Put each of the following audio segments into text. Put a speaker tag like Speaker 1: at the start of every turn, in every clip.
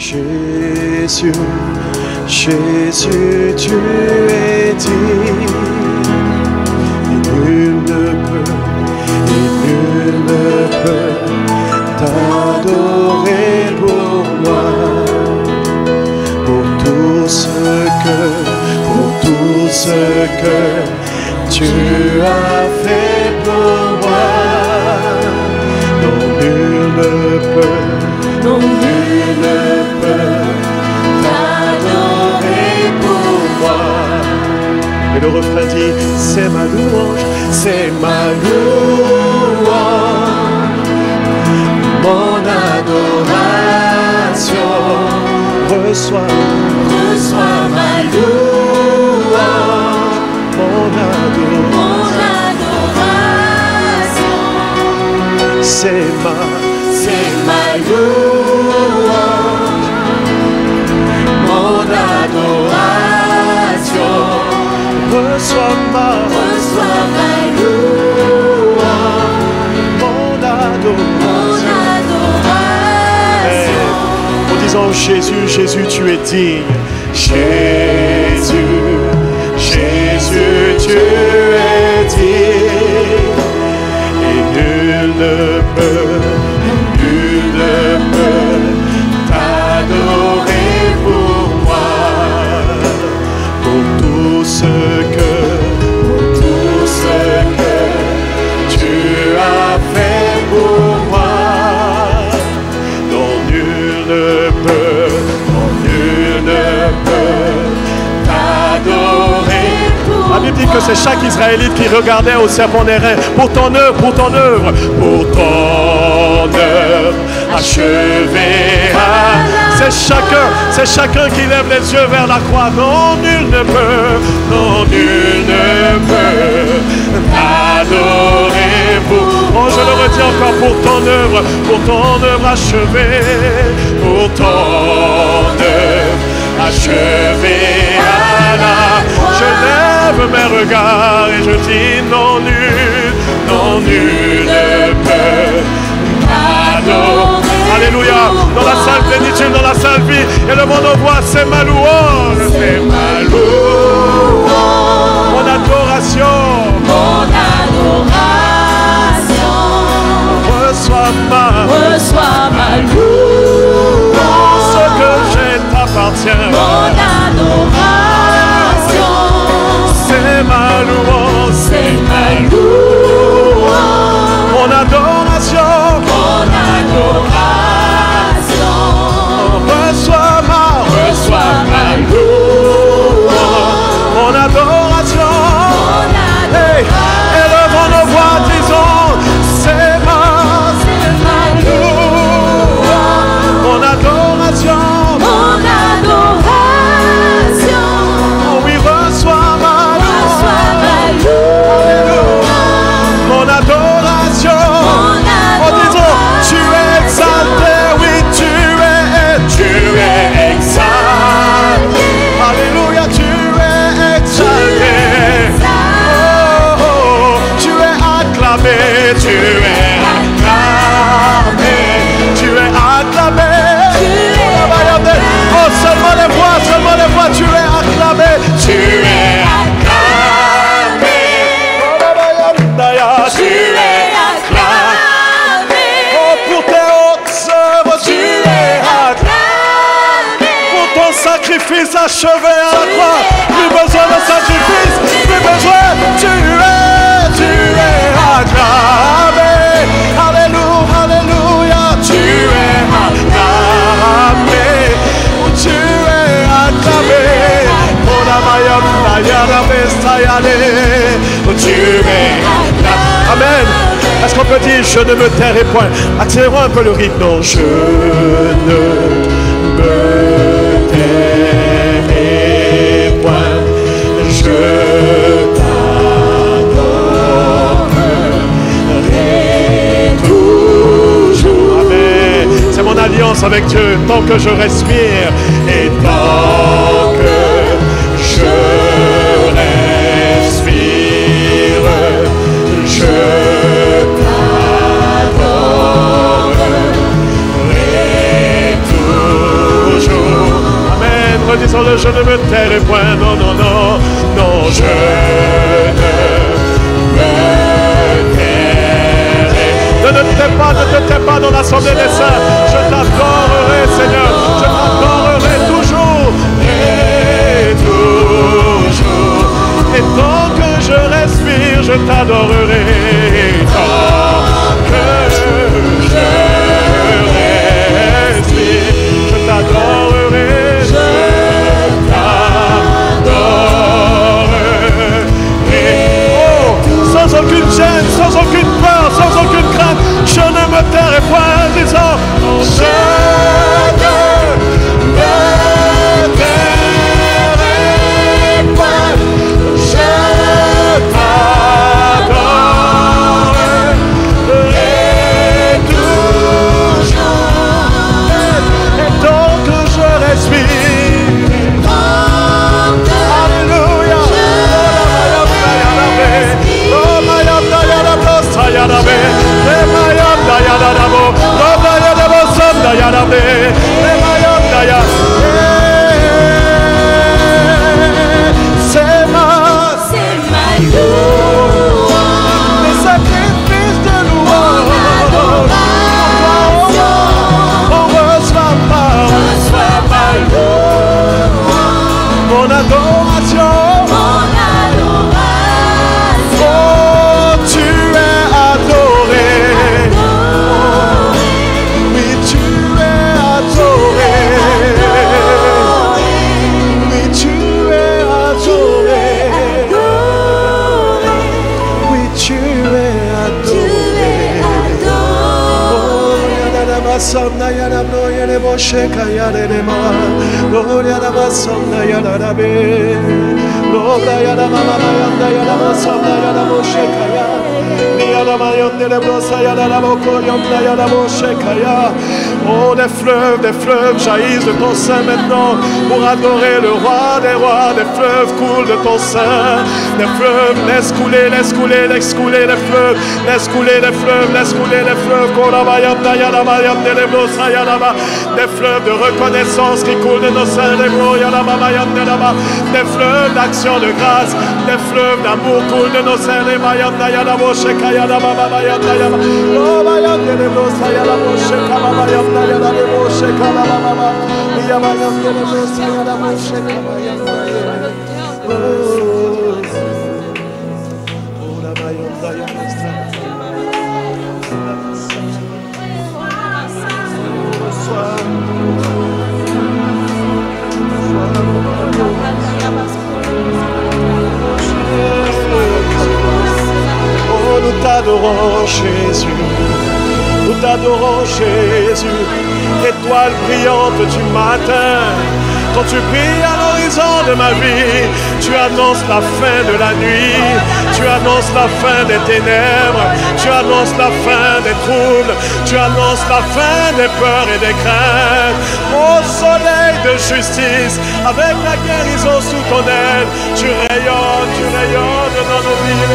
Speaker 1: Jésus, Jésus, tu es digne, et nul ne peut t'adorer pour moi, pour tout ce que tu as fait pour moi. Non, nul ne peut t'adorer pour moi. Et le refrain dit, c'est ma louange, c'est ma louange, mon adoration. Reçois ma louange, mon adoration. C'est ma louange, mon adoration. Reçois ma louange, mon adoration. En disant Jésus, Jésus, tu es digne. Jésus, Jésus, tu es digne. Et nul ne peut t'adorer pour moi, pour tout ce que tu as fait pour moi. Non, nul ne peut t'adorer pour moi. La Bible dit que c'est chaque Israélite qui regardait au serpent d'airain pour ton œuvre achevée. C'est chacun qui lève les yeux vers la croix. Non, nul ne peut t'adorer pour. Oh, je le redis encore, pour ton œuvre achevée, pour ton œuvre achevée à la croix. Je lève mes regards et je dis non, nul ne peut t'adorer. Alléluia. Dans la salle plénitude, dans la salle vie, et le monde voit, c'est ma louange, c'est ma louange, mon adoration, reçois ma louange, ce que j'ai t'appartient, mon adoration, c'est ma louange, mon adoration, reçois ma louange, mon adoration. Hey, élevons nos voix, disons, c'est ma louange, mon adoration. Oh oui, reçois ma louange, mon adoration. Oh, disons, tu es exalté, oui, tu es exalté. Alléluia, tu es exalté. Oh, tu es acclamé, tu es acclamé. Oh, seulement les voix, tu es acclamé. Tu es acclamé. Tu es acclamé. Oh, pour tes hautes œuvres, tu es acclamé. Pour ton sacrifice achevé à la croix, plus besoin de sacrifice, plus besoin, tu es acclamé. Alléluia, alléluia, tu es acclamé. Tu es acclamé. Tu es acclamé. Amen. Est-ce qu'on peut dire je ne me tairai point? Accélérons un peu le rythme. Non, je ne me tairai point. Je t'adorerai toujours. Amen. C'est mon alliance avec Dieu tant que je respire et tant que je respire, je t'adorerai toujours. l'assemblée des saints. Je t'adorerai, Seigneur. Je t'adorerai toujours et toujours. Et tant que je respire, je t'adorerai. Tant que je respire, je t'adorerai. Sans aucune gêne, sans aucune peur, sans aucune crainte, je ne me tairai point, disant, je ne me tairai point, je t'adorerai toujours, et tant que je respire, alléluia. C'est ma louange, les sacrifices de louange, on reçoit ma louange, mon adoration. Sonda yana no yene bosheka yana nema, gloria na masonda yana rabe, gloria yana mama yana yana masonda yana bosheka yana, yana mayonde le brosa yana la bokoyonda yana bosheka yana. Oh, des fleuves jaillissent de ton sein maintenant pour adorer le roi des rois. Des fleuves coulent de ton sein. Des fleuves, laisse couler les fleuves. Laisse couler les fleuves, laisse couler les fleuves. Des fleuves de reconnaissance qui coulent de nos seins. Des fleuves d'action de grâce. Des fleuves d'amour coulent de nos seins. Oh, nous t'adorons, Jésus. Nous t'adorons, Jésus, étoile brillante du matin. Quand tu brilles à l'horizon de ma vie, tu annonces la fin de la nuit, tu annonces la fin des ténèbres, tu annonces la fin des troubles, tu annonces la fin des peurs et des craintes. Ô soleil de justice, avec la guérison sous ton aile, tu rayonnes dans nos vies.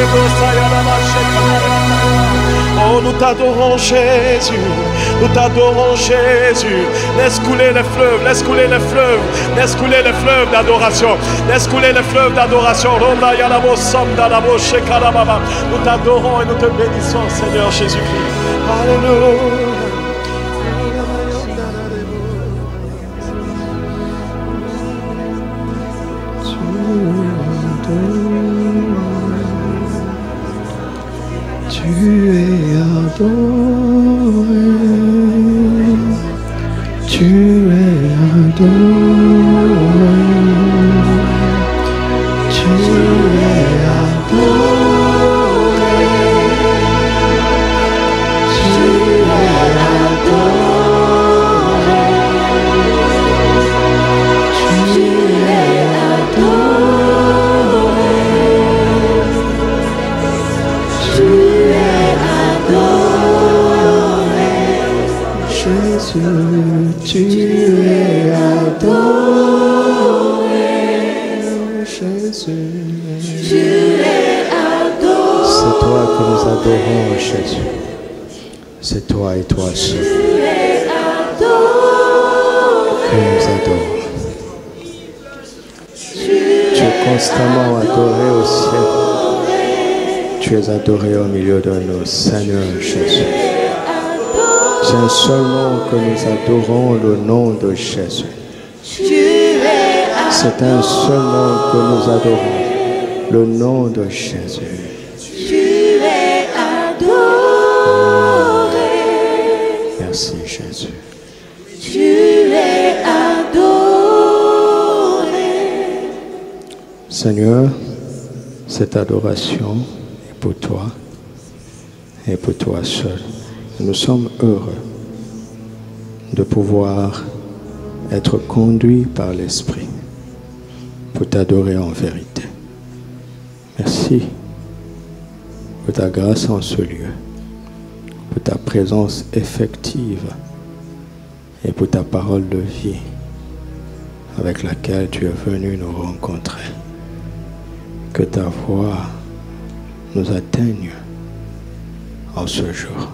Speaker 1: Oh, nous t'adorons, Jésus. Nous t'adorons, Jésus. Laisse couler les fleuves, laisse couler les fleuves, laisse couler les fleuves d'adoration. Laisse couler les fleuves d'adoration. Nous t'adorons et nous te bénissons, Seigneur Jésus-Christ. Alléluia.
Speaker 2: Tu es adoré, tu es adoré, tu es adoré, tu es adoré, tu es adoré. Jésus, tu es adoré. Jésus, tu es adoré. C'est toi que nous adorons, Jésus. C'est toi et toi seul que nous adorons. Tu es constamment adoré au ciel. Tu es adoré au milieu de nous, Seigneur Jésus. C'est un seul nom que nous adorons, le nom de Jésus. C'est un seul nom que nous adorons, le nom de Jésus.
Speaker 3: Tu es adoré.
Speaker 2: Merci Jésus.
Speaker 3: Tu es adoré.
Speaker 2: Seigneur, cette adoration est pour toi et pour toi seul. Nous sommes heureux de pouvoir être conduits par l'Esprit pour t'adorer en vérité. Merci pour ta grâce en ce lieu, pour ta présence effective et pour ta parole de vie avec laquelle tu es venu nous rencontrer. Que ta voix nous atteigne en ce jour.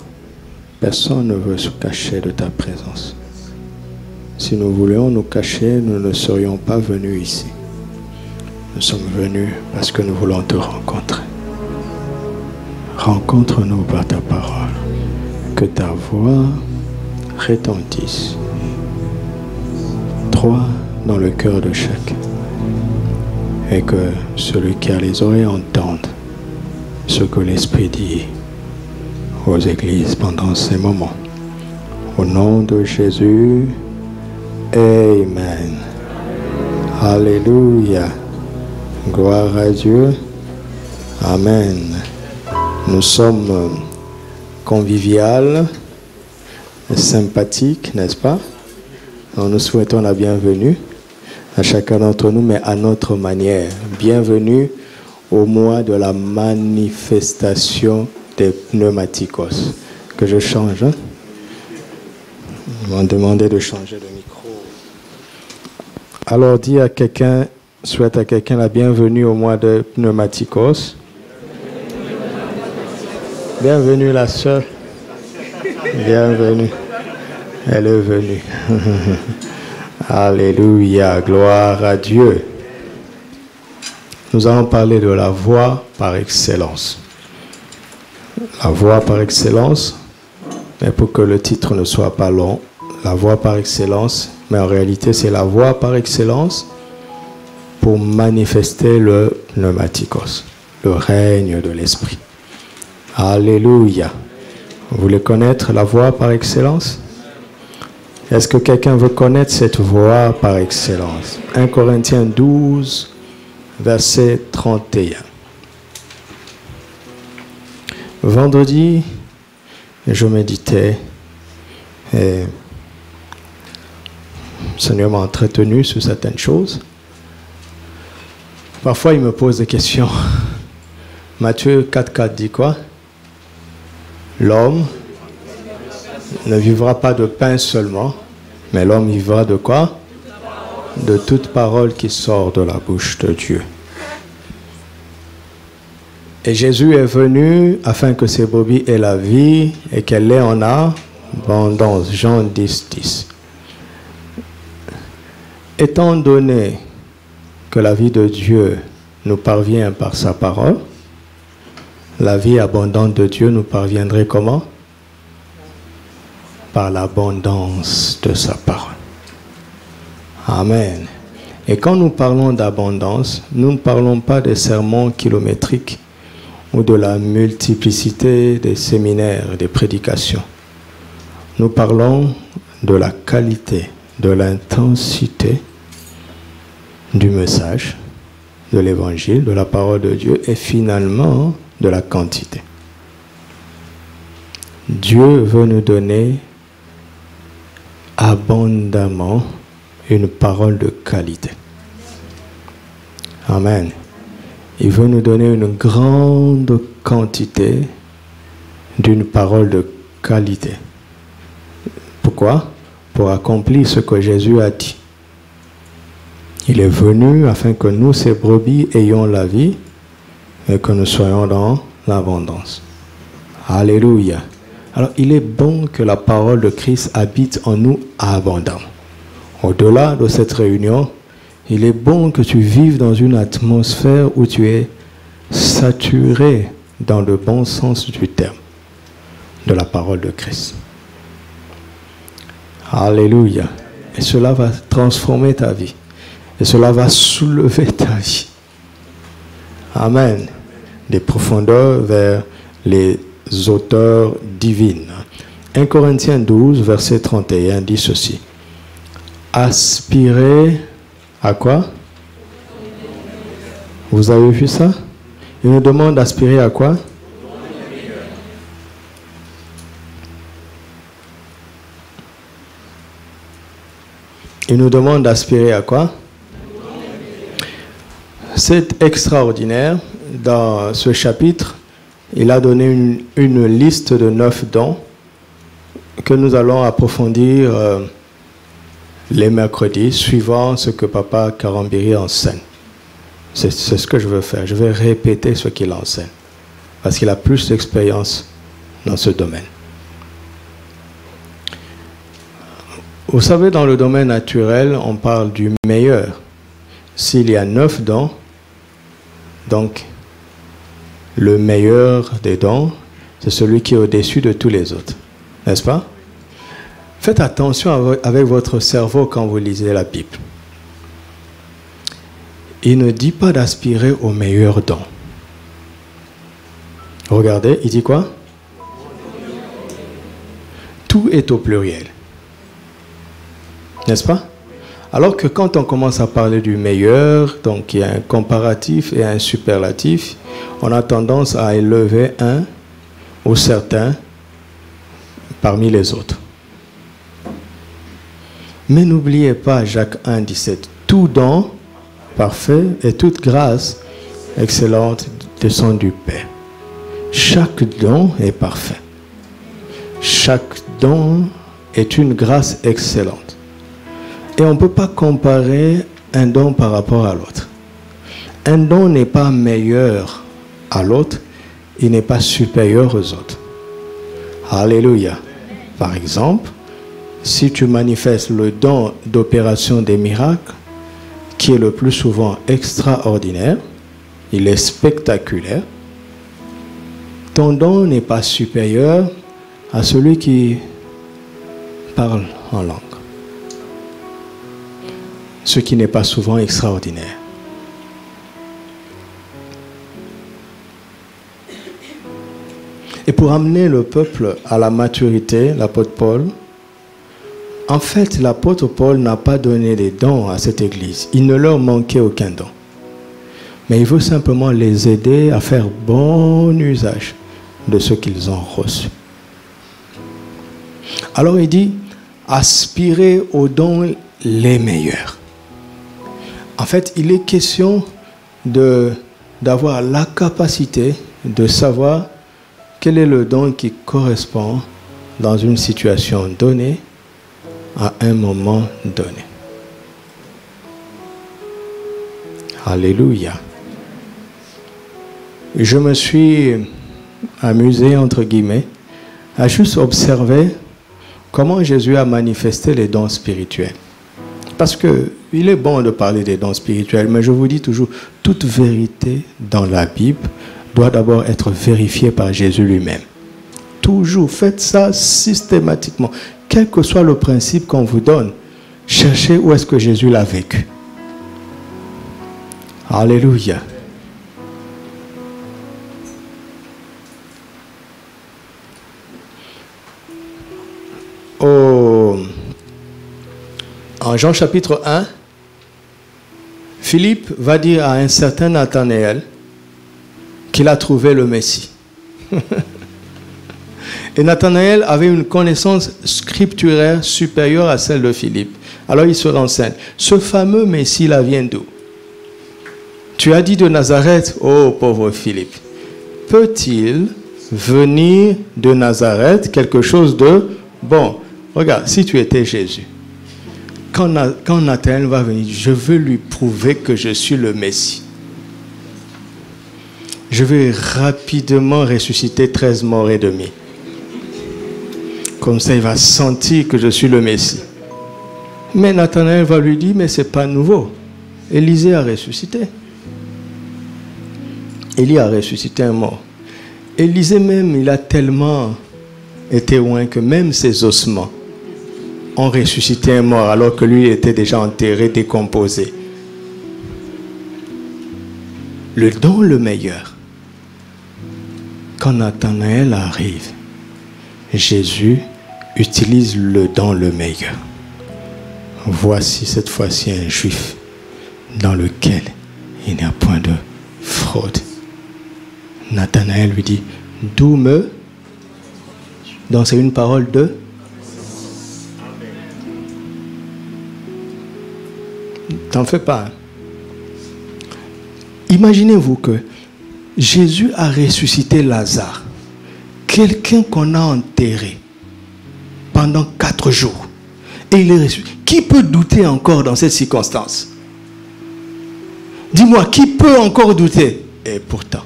Speaker 2: Personne ne veut se cacher de ta présence. Si nous voulions nous cacher, nous ne serions pas venus ici. Nous sommes venus parce que nous voulons te rencontrer. Rencontre-nous par ta parole. Que ta voix retentisse. Toi dans le cœur de chacun. Et que celui qui a les oreilles entende ce que l'Esprit dit aux églises pendant ces moments. Au nom de Jésus, Amen. Alléluia. Gloire à Dieu. Amen. Nous sommes conviviales, sympathiques, n'est-ce pas? Alors nous souhaitons la bienvenue à chacun d'entre nous, mais à notre manière. Bienvenue au mois de la manifestation des pneumatikos. Que je change, hein? Ils m'ont demandé de changer de micro. Alors dis à quelqu'un, souhaite à quelqu'un la bienvenue au mois de pneumatikos. Bienvenue la sœur. Bienvenue. Elle est venue. Alléluia, gloire à Dieu. Nous allons parler de la voie par excellence. La voie par excellence, mais pour que le titre ne soit pas long, la voie par excellence, mais en réalité c'est la voie par excellence pour manifester le pneumatikos, le règne de l'Esprit. Alléluia. Vous voulez connaître la voie par excellence? Est-ce que quelqu'un veut connaître cette voie par excellence? 1 Corinthiens 12, verset 31. Vendredi, je méditais et le Seigneur m'a entretenu sur certaines choses. Parfois, il me pose des questions. Matthieu 4,4 dit quoi? L'homme ne vivra pas de pain seulement, mais l'homme vivra de quoi? De toute parole qui sort de la bouche de Dieu. Et Jésus est venu afin que ses brebis aient la vie et qu'elle l'ait en abondance. Jean 10, 10. Étant donné que la vie de Dieu nous parvient par sa parole, la vie abondante de Dieu nous parviendrait comment? Par l'abondance de sa parole. Amen. Et quand nous parlons d'abondance, nous ne parlons pas des sermons kilométriques ou de la multiplicité des séminaires, des prédications. Nous parlons de la qualité, de l'intensité du message, de l'évangile, de la parole de Dieu et finalement de la quantité. Dieu veut nous donner abondamment une parole de qualité. Amen. Il veut nous donner une grande quantité d'une parole de qualité. Pourquoi? Pour accomplir ce que Jésus a dit. Il est venu afin que nous, ses brebis, ayons la vie et que nous soyons dans l'abondance. Alléluia. Alors, il est bon que la parole de Christ habite en nous abondamment. Au-delà de cette réunion, il est bon que tu vives dans une atmosphère où tu es saturé dans le bon sens du terme de la parole de Christ. Alléluia. Et cela va transformer ta vie. Et cela va soulever ta vie. Amen. Des profondeurs vers les auteurs divines. 1 Corinthiens 12, verset 31 dit ceci. Aspirez à quoi? Vous avez vu ça? Il nous demande d'aspirer à quoi? Il nous demande d'aspirer à quoi? C'est extraordinaire. Dans ce chapitre, il a donné une liste de 9 dons que nous allons approfondir les mercredis, suivant ce que Papa Karambiri enseigne. C'est ce que je veux faire. Je vais répéter ce qu'il enseigne, parce qu'il a plus d'expérience dans ce domaine. Vous savez, dans le domaine naturel, on parle du meilleur. S'il y a 9 dons, donc le meilleur des dons, c'est celui qui est au-dessus de tous les autres. N'est-ce pas? Faites attention avec votre cerveau quand vous lisez la Bible. Il ne dit pas d'aspirer au meilleur don. Regardez, il dit quoi? Tout est au pluriel. N'est-ce pas? Alors que quand on commence à parler du meilleur, donc il y a un comparatif et un superlatif, on a tendance à élever un ou certains parmi les autres. Mais n'oubliez pas Jacques 1,17. Tout don parfait et toute grâce excellente descend du Père. Chaque don est parfait. Chaque don est une grâce excellente. Et on ne peut pas comparer un don par rapport à l'autre. Un don n'est pas meilleur à l'autre, il n'est pas supérieur aux autres. Alléluia. Par exemple, si tu manifestes le don d'opération des miracles, qui est le plus souvent extraordinaire, il est spectaculaire, ton don n'est pas supérieur à celui qui parle en langue. Ce qui n'est pas souvent extraordinaire. Et pour amener le peuple à la maturité, l'apôtre Paul, en fait, l'apôtre Paul n'a pas donné des dons à cette église. Il ne leur manquait aucun don. Mais il veut simplement les aider à faire bon usage de ce qu'ils ont reçu. Alors il dit, aspirez aux dons les meilleurs. En fait, il est question d'avoir la capacité de savoir quel est le don qui correspond dans une situation donnée à un moment donné. Alléluia. Je me suis amusé, entre guillemets, à juste observer comment Jésus a manifesté les dons spirituels. Parce qu'il est bon de parler des dons spirituels, mais je vous dis toujours, toute vérité dans la Bible doit d'abord être vérifiée par Jésus lui-même. Toujours, faites ça systématiquement. Quel que soit le principe qu'on vous donne, cherchez où est-ce que Jésus l'a vécu. Alléluia. En Jean chapitre 1, Philippe va dire à un certain Nathanaël qu'il a trouvé le Messie. Et Nathanaël avait une connaissance scripturaire supérieure à celle de Philippe. Alors il se renseigne. Ce fameux Messie-là vient d'où? Tu as dit de Nazareth, oh pauvre Philippe. Peut-il venir de Nazareth quelque chose de bon? Regarde, si tu étais Jésus, quand Nathanaël va venir, je veux lui prouver que je suis le Messie. Je vais rapidement ressusciter 13 morts et demi. Comme ça, il va sentir que je suis le Messie. Mais Nathanaël va lui dire, mais ce n'est pas nouveau. Élisée a ressuscité. Élie a ressuscité un mort. Élisée même, il a tellement été loin que même ses ossements ont ressuscité un mort alors que lui était déjà enterré, décomposé. Le don le meilleur. Quand Nathanaël arrive, Jésus utilise le don le meilleur. Voici cette fois-ci un juif dans lequel il n'y a point de fraude. Nathanaël lui dit, d'où me... Donc c'est une parole de... T'en fais pas. Hein? Imaginez-vous que Jésus a ressuscité Lazare, quelqu'un qu'on a enterré pendant 4 jours. Et il est ressuscité. Qui peut douter encore dans cette circonstance? Dis-moi, qui peut encore douter? Et pourtant,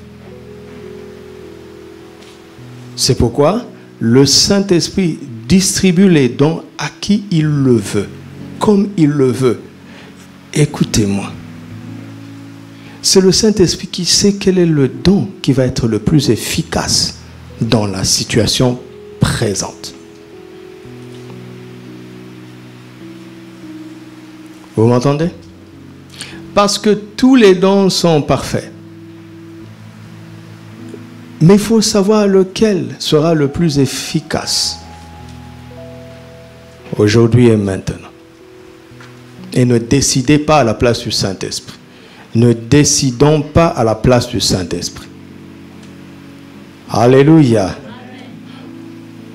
Speaker 2: c'est pourquoi le Saint-Esprit distribue les dons à qui il le veut, comme il le veut. Écoutez-moi. C'est le Saint-Esprit qui sait quel est le don qui va être le plus efficace dans la situation présente. Vous m'entendez? Parce que tous les dons sont parfaits. Mais il faut savoir lequel sera le plus efficace. Aujourd'hui et maintenant. Et ne décidez pas à la place du Saint-Esprit. Ne décidons pas à la place du Saint-Esprit. Alléluia.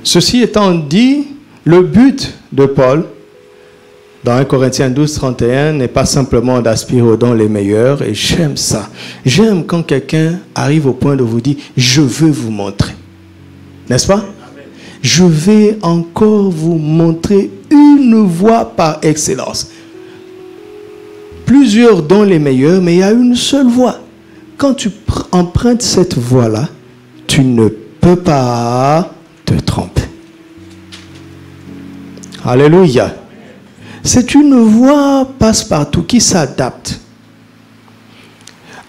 Speaker 2: Ceci étant dit, le but de Paul, dans 1 Corinthiens 12, 31, n'est pas simplement d'aspirer aux dons les meilleurs, et j'aime ça. J'aime quand quelqu'un arrive au point de vous dire, je veux vous montrer. N'est-ce pas? Je vais encore vous montrer une voie par excellence. Plusieurs dons les meilleurs, mais il y a une seule voie. Quand tu empruntes cette voie-là, tu ne peux pas te tromper. Alléluia. C'est une voie passe-partout qui s'adapte.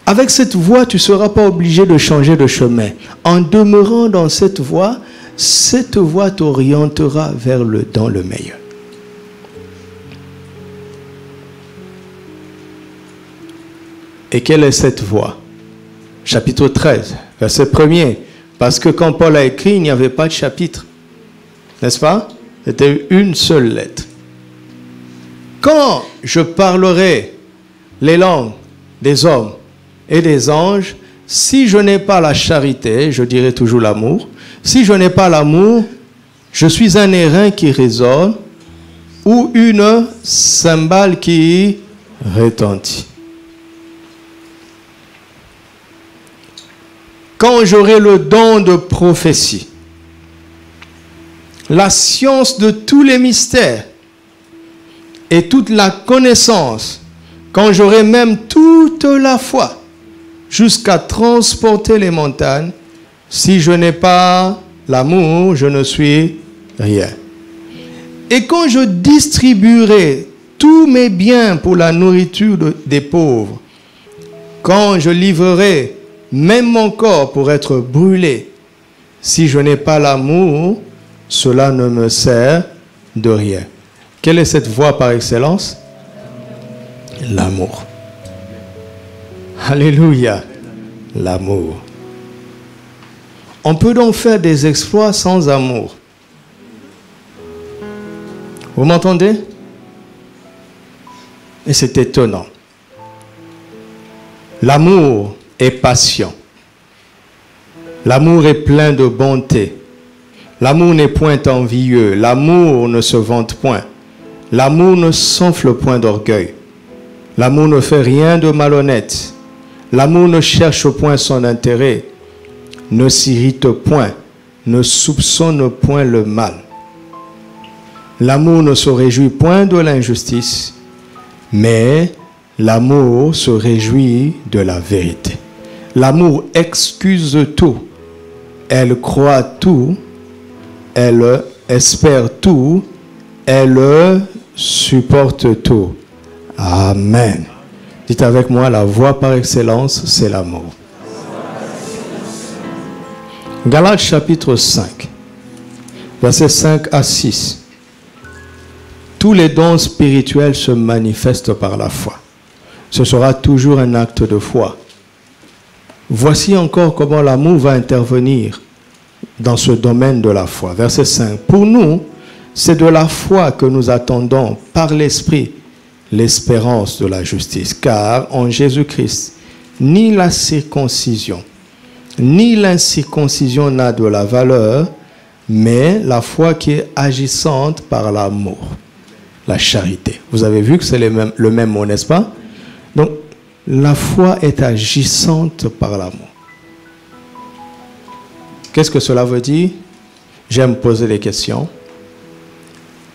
Speaker 2: Avec cette voie, tu ne seras pas obligé de changer de chemin. En demeurant dans cette voie t'orientera vers le don le meilleur. Et quelle est cette voie? Chapitre 13, verset 1er. Parce que quand Paul a écrit, il n'y avait pas de chapitre. N'est-ce pas? C'était une seule lettre. Quand je parlerai les langues des hommes et des anges, si je n'ai pas la charité, je dirai toujours l'amour. Si je n'ai pas l'amour, je suis un airain qui résonne ou une cymbale qui retentit. Quand j'aurai le don de prophétie, la science de tous les mystères et toute la connaissance, quand j'aurai même toute la foi, jusqu'à transporter les montagnes, si je n'ai pas l'amour, je ne suis rien. Et quand je distribuerai tous mes biens pour la nourriture des pauvres, quand je livrerai même mon corps pour être brûlé, si je n'ai pas l'amour, cela ne me sert de rien. Quelle est cette voie par excellence? L'amour. Alléluia. L'amour. On peut donc faire des exploits sans amour. Vous m'entendez? Et c'est étonnant. L'amour est patient. L'amour est plein de bonté. L'amour n'est point envieux. L'amour ne se vante point. L'amour ne s'enfle point d'orgueil. L'amour ne fait rien de malhonnête. L'amour ne cherche point son intérêt. Ne s'irrite point. Ne soupçonne point le mal. L'amour ne se réjouit point de l'injustice, mais l'amour se réjouit de la vérité. L'amour excuse tout. Elle croit tout. Elle espère tout. Elle supporte tout. Amen. Dites avec moi, la voie par excellence, c'est l'amour. Galates chapitre 5, versets 5 à 6. tous les dons spirituels se manifestent par la foi. Ce sera toujours un acte de foi. Voici encore comment l'amour va intervenir dans ce domaine de la foi. Verset 5. Pour nous, c'est de la foi que nous attendons par l'Esprit l'espérance de la justice. Car en Jésus-Christ, ni la circoncision, ni l'incirconcision n'a de la valeur, mais la foi qui est agissante par l'amour, la charité. Vous avez vu que c'est le même mot, n'est-ce pas? Donc, la foi est agissante par l'amour. Qu'est-ce que cela veut dire? J'aime poser des questions.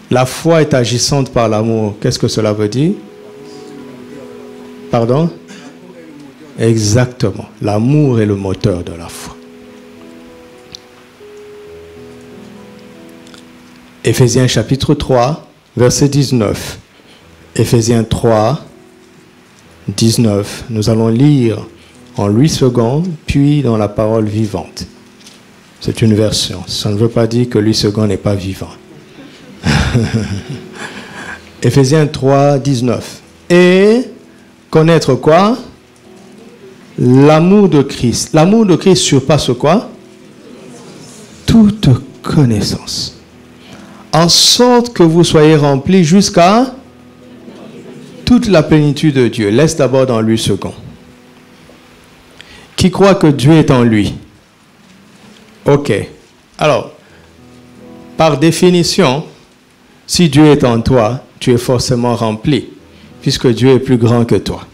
Speaker 2: La foi est agissante par l'amour. Qu'est-ce que cela veut dire? Pardon? Exactement. L'amour est le moteur de la foi. Éphésiens chapitre 3, verset 19. Éphésiens 3, 19. Nous allons lire en 8 secondes, puis dans la parole vivante. C'est une version. Ça ne veut pas dire que 8 secondes n'est pas vivant. Éphésiens 3, 19. Et connaître quoi? L'amour de Christ. L'amour de Christ surpasse quoi? Toute connaissance. En sorte que vous soyez remplis jusqu'à toute la plénitude de Dieu. Laisse d'abord dans 8 secondes. Qui croit que Dieu est en lui? Ok. Alors, par définition, si Dieu est en toi, tu es forcément rempli, puisque Dieu est plus grand que toi.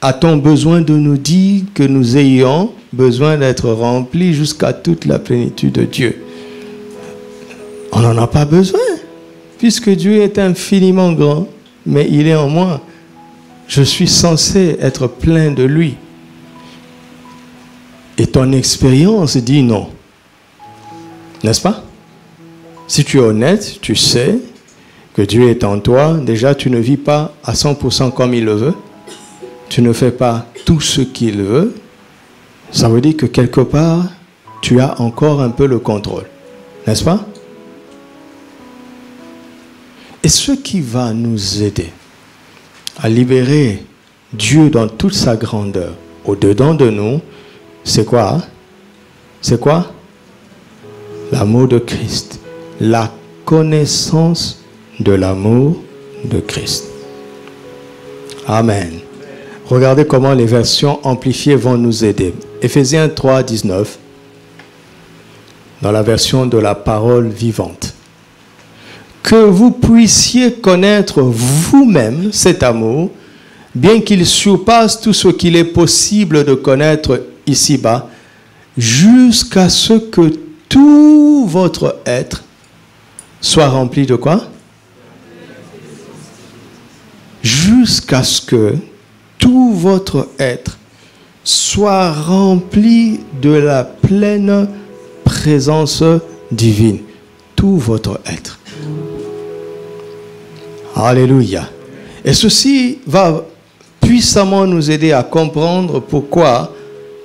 Speaker 2: A-t-on besoin de nous dire que nous ayons besoin d'être remplis jusqu'à toute la plénitude de Dieu? On n'en a pas besoin, puisque Dieu est infiniment grand, mais il est en moi. Je suis censé être plein de lui. Et ton expérience dit non. N'est-ce pas? Si tu es honnête, tu sais que Dieu est en toi. Déjà, tu ne vis pas à 100% comme il le veut. Tu ne fais pas tout ce qu'il veut. Ça veut dire que quelque part, tu as encore un peu le contrôle. N'est-ce pas? Et ce qui va nous aider à libérer Dieu dans toute sa grandeur au-dedans de nous, c'est quoi? C'est quoi? L'amour de Christ. La connaissance de l'amour de Christ. Amen. Regardez comment les versions amplifiées vont nous aider. Éphésiens 3, 19. Dans la version de la parole vivante. Que vous puissiez connaître vous-même cet amour, bien qu'il surpasse tout ce qu'il est possible de connaître ici-bas, jusqu'à ce que tout votre être soit rempli de quoi? Jusqu'à ce que tout votre être soit rempli de la pleine présence divine. Tout votre être. Alléluia. Et ceci va puissamment nous aider à comprendre pourquoi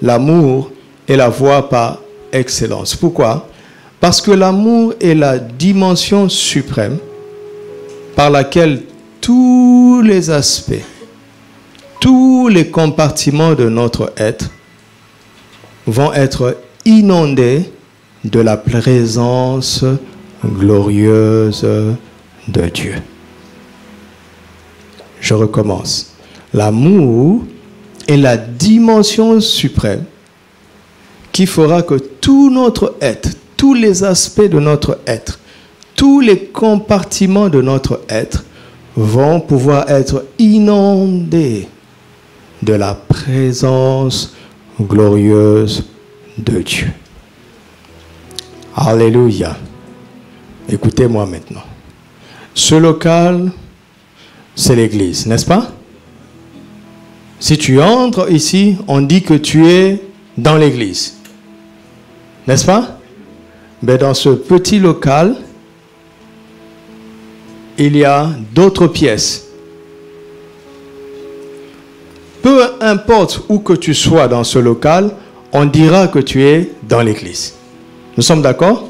Speaker 2: l'amour est la voie par excellence. Pourquoi? Parce que l'amour est la dimension suprême par laquelle tous les aspects, tous les compartiments de notre être vont être inondés de la présence glorieuse de Dieu. Je recommence. L'amour est la dimension suprême qui fera que tout notre être, tous les aspects de notre être, tous les compartiments de notre être vont pouvoir être inondés de la présence glorieuse de Dieu. Alléluia. Écoutez-moi maintenant. Ce local, c'est l'église, n'est-ce pas? Si tu entres ici, on dit que tu es dans l'église. N'est-ce pas? Mais dans ce petit local, il y a d'autres pièces. Peu importe où que tu sois dans ce local, on dira que tu es dans l'église. Nous sommes d'accord?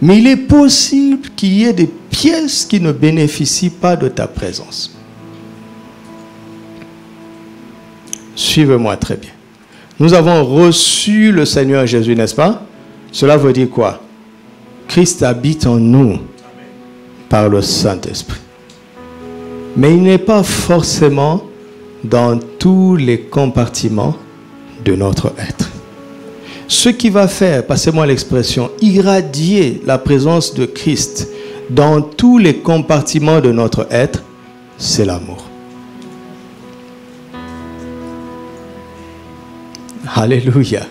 Speaker 2: Mais il est possible qu'il y ait des pièces qui ne bénéficient pas de ta présence. Suivez-moi très bien. Nous avons reçu le Seigneur Jésus, n'est-ce pas? Cela veut dire quoi? Christ habite en nous par le Saint-Esprit. Mais il n'est pas forcément dans tous les compartiments de notre être. Ce qui va faire, passez-moi l'expression, irradier la présence de Christ dans tous les compartiments de notre être, c'est l'amour. Alléluia.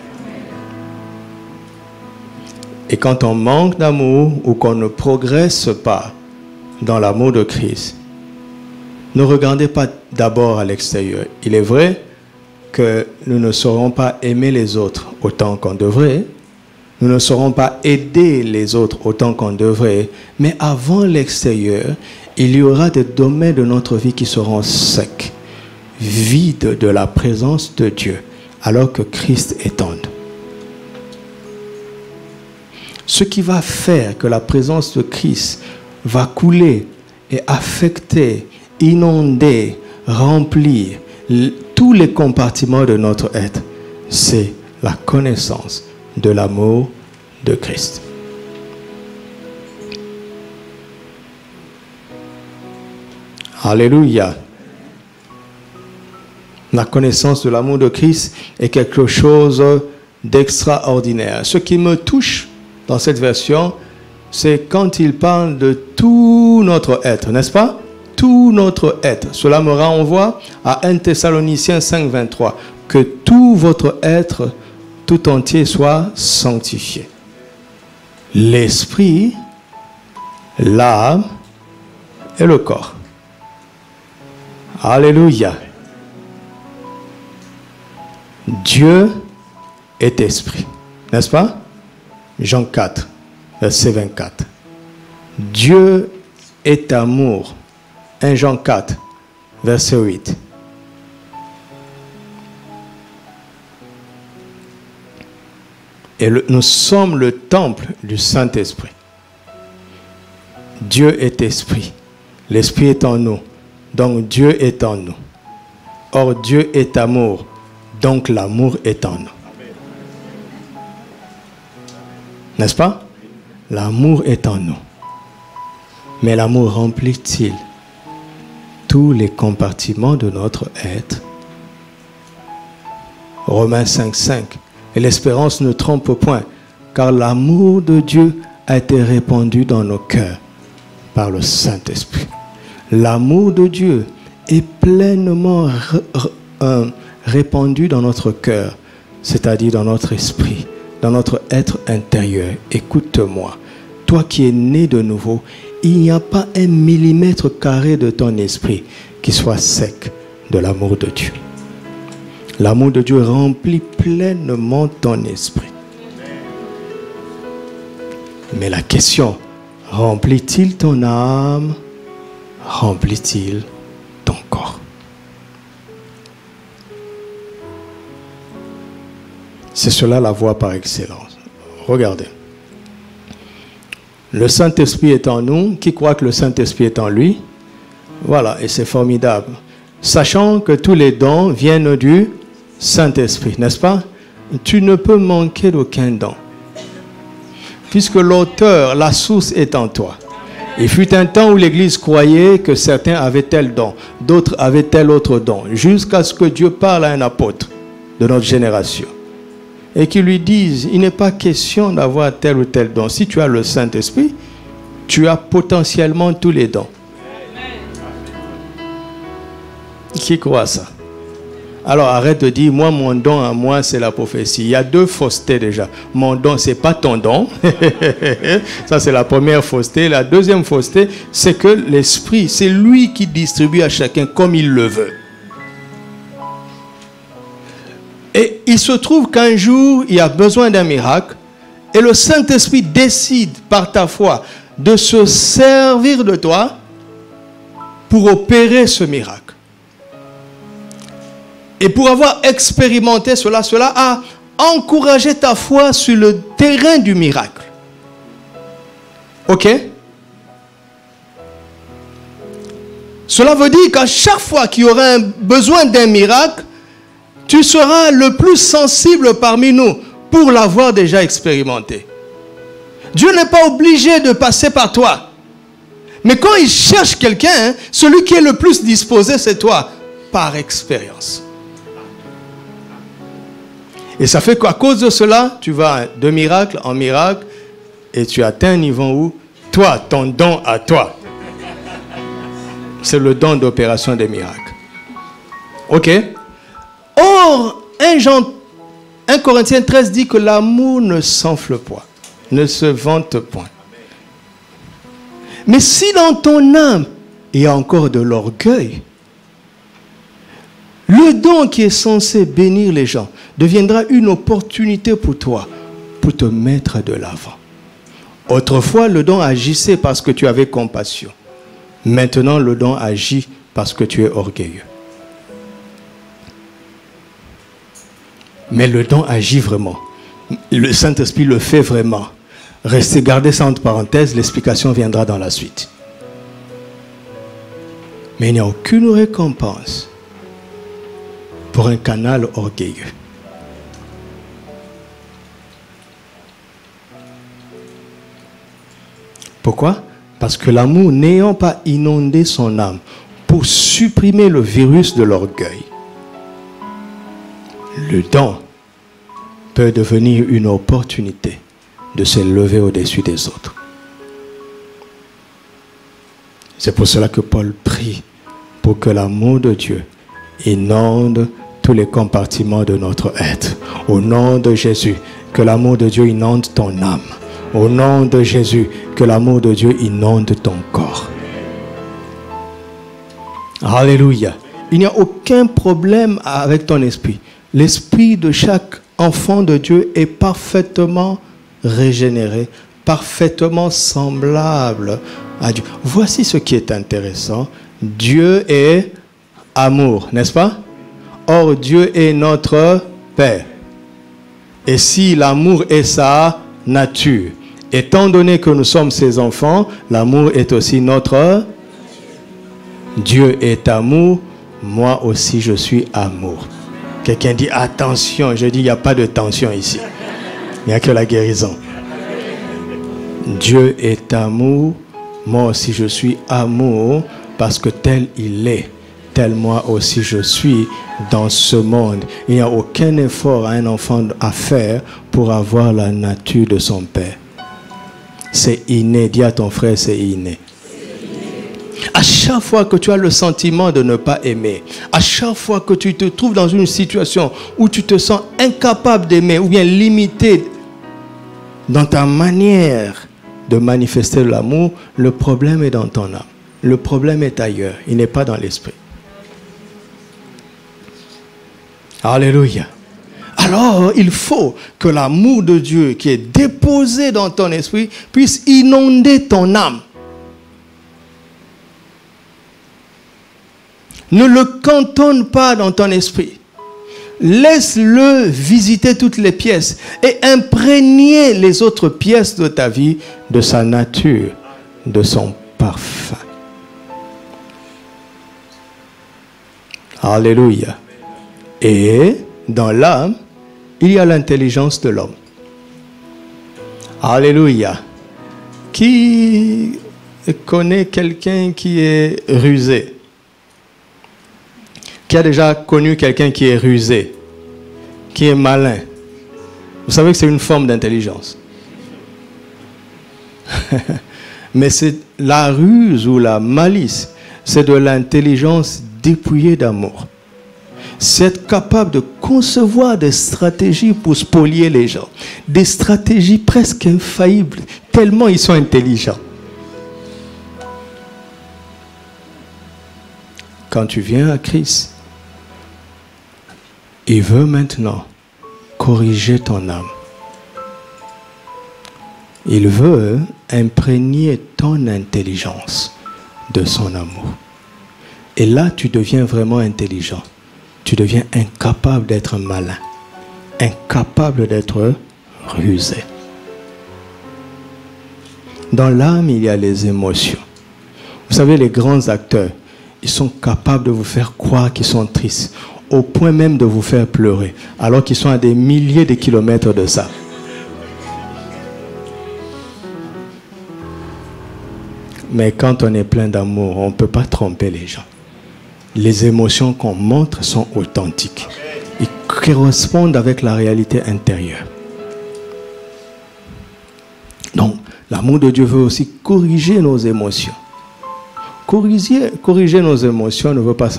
Speaker 2: Et quand on manque d'amour ou qu'on ne progresse pas dans l'amour de Christ, ne regardez pas d'abord à l'extérieur. Il est vrai que nous ne saurons pas aimer les autres autant qu'on devrait. Nous ne saurons pas aider les autres autant qu'on devrait. Mais avant l'extérieur, il y aura des domaines de notre vie qui seront secs, vides de la présence de Dieu, alors que Christ est en nous. Ce qui va faire que la présence de Christ va couler et affecter, inonder, remplir tous les compartiments de notre être, c'est la connaissance de l'amour de Christ. Alléluia. La connaissance de l'amour de Christ est quelque chose d'extraordinaire. Ce qui me touche dans cette version, c'est quand il parle de tout notre être, n'est-ce pas? Tout notre être. Cela me renvoie à 1 Thessaloniciens 5, 23. Que tout votre être tout entier soit sanctifié. L'esprit, l'âme et le corps. Alléluia. Dieu est esprit, n'est-ce pas? Jean 4, verset 24. Dieu est amour. 1 Jean 4, verset 8. Et nous sommes le temple du Saint-Esprit. Dieu est esprit. L'esprit est en nous. Donc Dieu est en nous. Or Dieu est amour. Donc l'amour est en nous. N'est-ce pas? L'amour est en nous. Mais l'amour remplit-il tous les compartiments de notre être? Romains 5, 5. Et l'espérance ne trompe point, car l'amour de Dieu a été répandu dans nos cœurs par le Saint-Esprit. L'amour de Dieu est pleinement répandu dans notre cœur, c'est-à-dire dans notre esprit, dans notre être intérieur. Écoute-moi, toi qui es né de nouveau, il n'y a pas 1 millimètre carré de ton esprit qui soit sec de l'amour de Dieu. L'amour de Dieu remplit pleinement ton esprit. Mais la question, remplit-il ton âme? Remplit-il ton corps? C'est cela la voie par excellence. Regardez. Le Saint-Esprit est en nous. Qui croit que le Saint-Esprit est en lui? Voilà, et c'est formidable. Sachant que tous les dons viennent du Saint-Esprit, n'est-ce pas? Tu ne peux manquer d'aucun don. Puisque l'auteur, la source est en toi. Il fut un temps où l'Église croyait que certains avaient tel don, d'autres avaient tel autre don, jusqu'à ce que Dieu parle à un apôtre de notre génération. Et qu'il lui dise, il n'est pas question d'avoir tel ou tel don. Si tu as le Saint-Esprit, tu as potentiellement tous les dons. Qui croit ça? Alors arrête de dire, moi mon don à moi c'est la prophétie. Il y a deux faussetés déjà. Mon don c'est pas ton don. Ça c'est la première fausseté. La deuxième fausseté, c'est que l'Esprit, c'est lui qui distribue à chacun comme il le veut. Et il se trouve qu'un jour, il y a besoin d'un miracle et le Saint-Esprit décide par ta foi de se servir de toi pour opérer ce miracle. Et pour avoir expérimenté cela a encouragé ta foi sur le terrain du miracle. Ok? Cela veut dire qu'à chaque fois qu'il y aura besoin d'un miracle, tu seras le plus sensible parmi nous pour l'avoir déjà expérimenté. Dieu n'est pas obligé de passer par toi. Mais quand il cherche quelqu'un, celui qui est le plus disposé, c'est toi, par expérience. Et ça fait qu'à cause de cela, tu vas de miracle en miracle et tu atteins un niveau où, toi, ton don à toi, c'est le don d'opération des miracles. Ok? Or, 1 Corinthiens 13 dit que l'amour ne s'enfle point, ne se vante point. Mais si dans ton âme, il y a encore de l'orgueil, le don qui est censé bénir les gens deviendra une opportunité pour toi, pour te mettre de l'avant. Autrefois, le don agissait parce que tu avais compassion. Maintenant, le don agit parce que tu es orgueilleux. Mais le don agit vraiment. Le Saint-Esprit le fait vraiment. Restez, gardez ça entre parenthèses, l'explication viendra dans la suite. Mais il n'y a aucune récompense pour un canal orgueilleux. Pourquoi? Parce que l'amour, n'ayant pas inondé son âme pour supprimer le virus de l'orgueil, le don peut devenir une opportunité de se lever au-dessus des autres. C'est pour cela que Paul prie pour que l'amour de Dieu inonde tous les compartiments de notre être. Au nom de Jésus, que l'amour de Dieu inonde ton âme. Au nom de Jésus, que l'amour de Dieu inonde ton corps. Alléluia. Il n'y a aucun problème avec ton esprit. L'esprit de chaque enfant de Dieu est parfaitement régénéré, parfaitement semblable à Dieu. Voici ce qui est intéressant. Dieu est amour, n'est-ce pas? Or, Dieu est notre Père. Et si l'amour est sa nature, étant donné que nous sommes ses enfants, l'amour est aussi notre... Dieu est amour, moi aussi je suis amour. Quelqu'un dit attention, je dis il n'y a pas de tension ici. Il n'y a que la guérison. Dieu est amour, moi aussi je suis amour, parce que tel il est, tel moi aussi je suis dans ce monde. Il n'y a aucun effort à un enfant à faire pour avoir la nature de son père. C'est inné, dis à ton frère c'est inné. À chaque fois que tu as le sentiment de ne pas aimer, à chaque fois que tu te trouves dans une situation où tu te sens incapable d'aimer ou bien limité dans ta manière de manifester l'amour, le problème est dans ton âme. Le problème est ailleurs, il n'est pas dans l'esprit. Alléluia. Alors, il faut que l'amour de Dieu qui est déposé dans ton esprit puisse inonder ton âme. Ne le cantonne pas dans ton esprit. Laisse-le visiter toutes les pièces et imprégner les autres pièces de ta vie de sa nature, de son parfum. Alléluia. Et dans l'âme, il y a l'intelligence de l'homme. Alléluia. Qui connaît quelqu'un qui est rusé? Qui a déjà connu quelqu'un qui est rusé, qui est malin? Vous savez que c'est une forme d'intelligence. Mais c'est la ruse ou la malice, c'est de l'intelligence dépouillée d'amour. C'est être capable de concevoir des stratégies pour spolier les gens. Des stratégies presque infaillibles, tellement ils sont intelligents. Quand tu viens à Christ, il veut maintenant corriger ton âme. Il veut imprégner ton intelligence de son amour. Et là, tu deviens vraiment intelligent. Tu deviens incapable d'être malin. Incapable d'être rusé. Dans l'âme, il y a les émotions. Vous savez, les grands acteurs, ils sont capables de vous faire croire qu'ils sont tristes, au point même de vous faire pleurer, alors qu'ils sont à des milliers de kilomètres de ça. Mais quand on est plein d'amour, on ne peut pas tromper les gens. Les émotions qu'on montre sont authentiques. Ils correspondent avec la réalité intérieure. Donc, l'amour de Dieu veut aussi corriger nos émotions. Corriger nos émotions ne va pas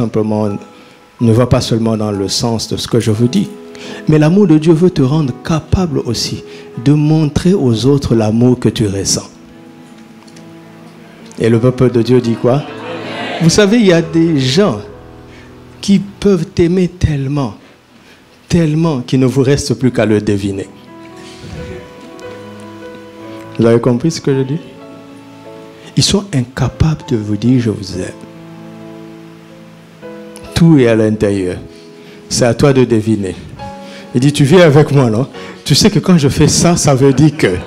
Speaker 2: seulement dans le sens de ce que je vous dis. Mais l'amour de Dieu veut te rendre capable aussi de montrer aux autres l'amour que tu ressens. Et le peuple de Dieu dit quoi? Vous savez, il y a des gens qui peuvent t'aimer tellement, tellement qu'il ne vous reste plus qu'à le deviner. Vous avez compris ce que je dis? Ils sont incapables de vous dire « je vous aime ». Tout est à l'intérieur. C'est à toi de deviner. Il dit « tu viens avec moi, non? Tu sais que quand je fais ça, ça veut dire que... »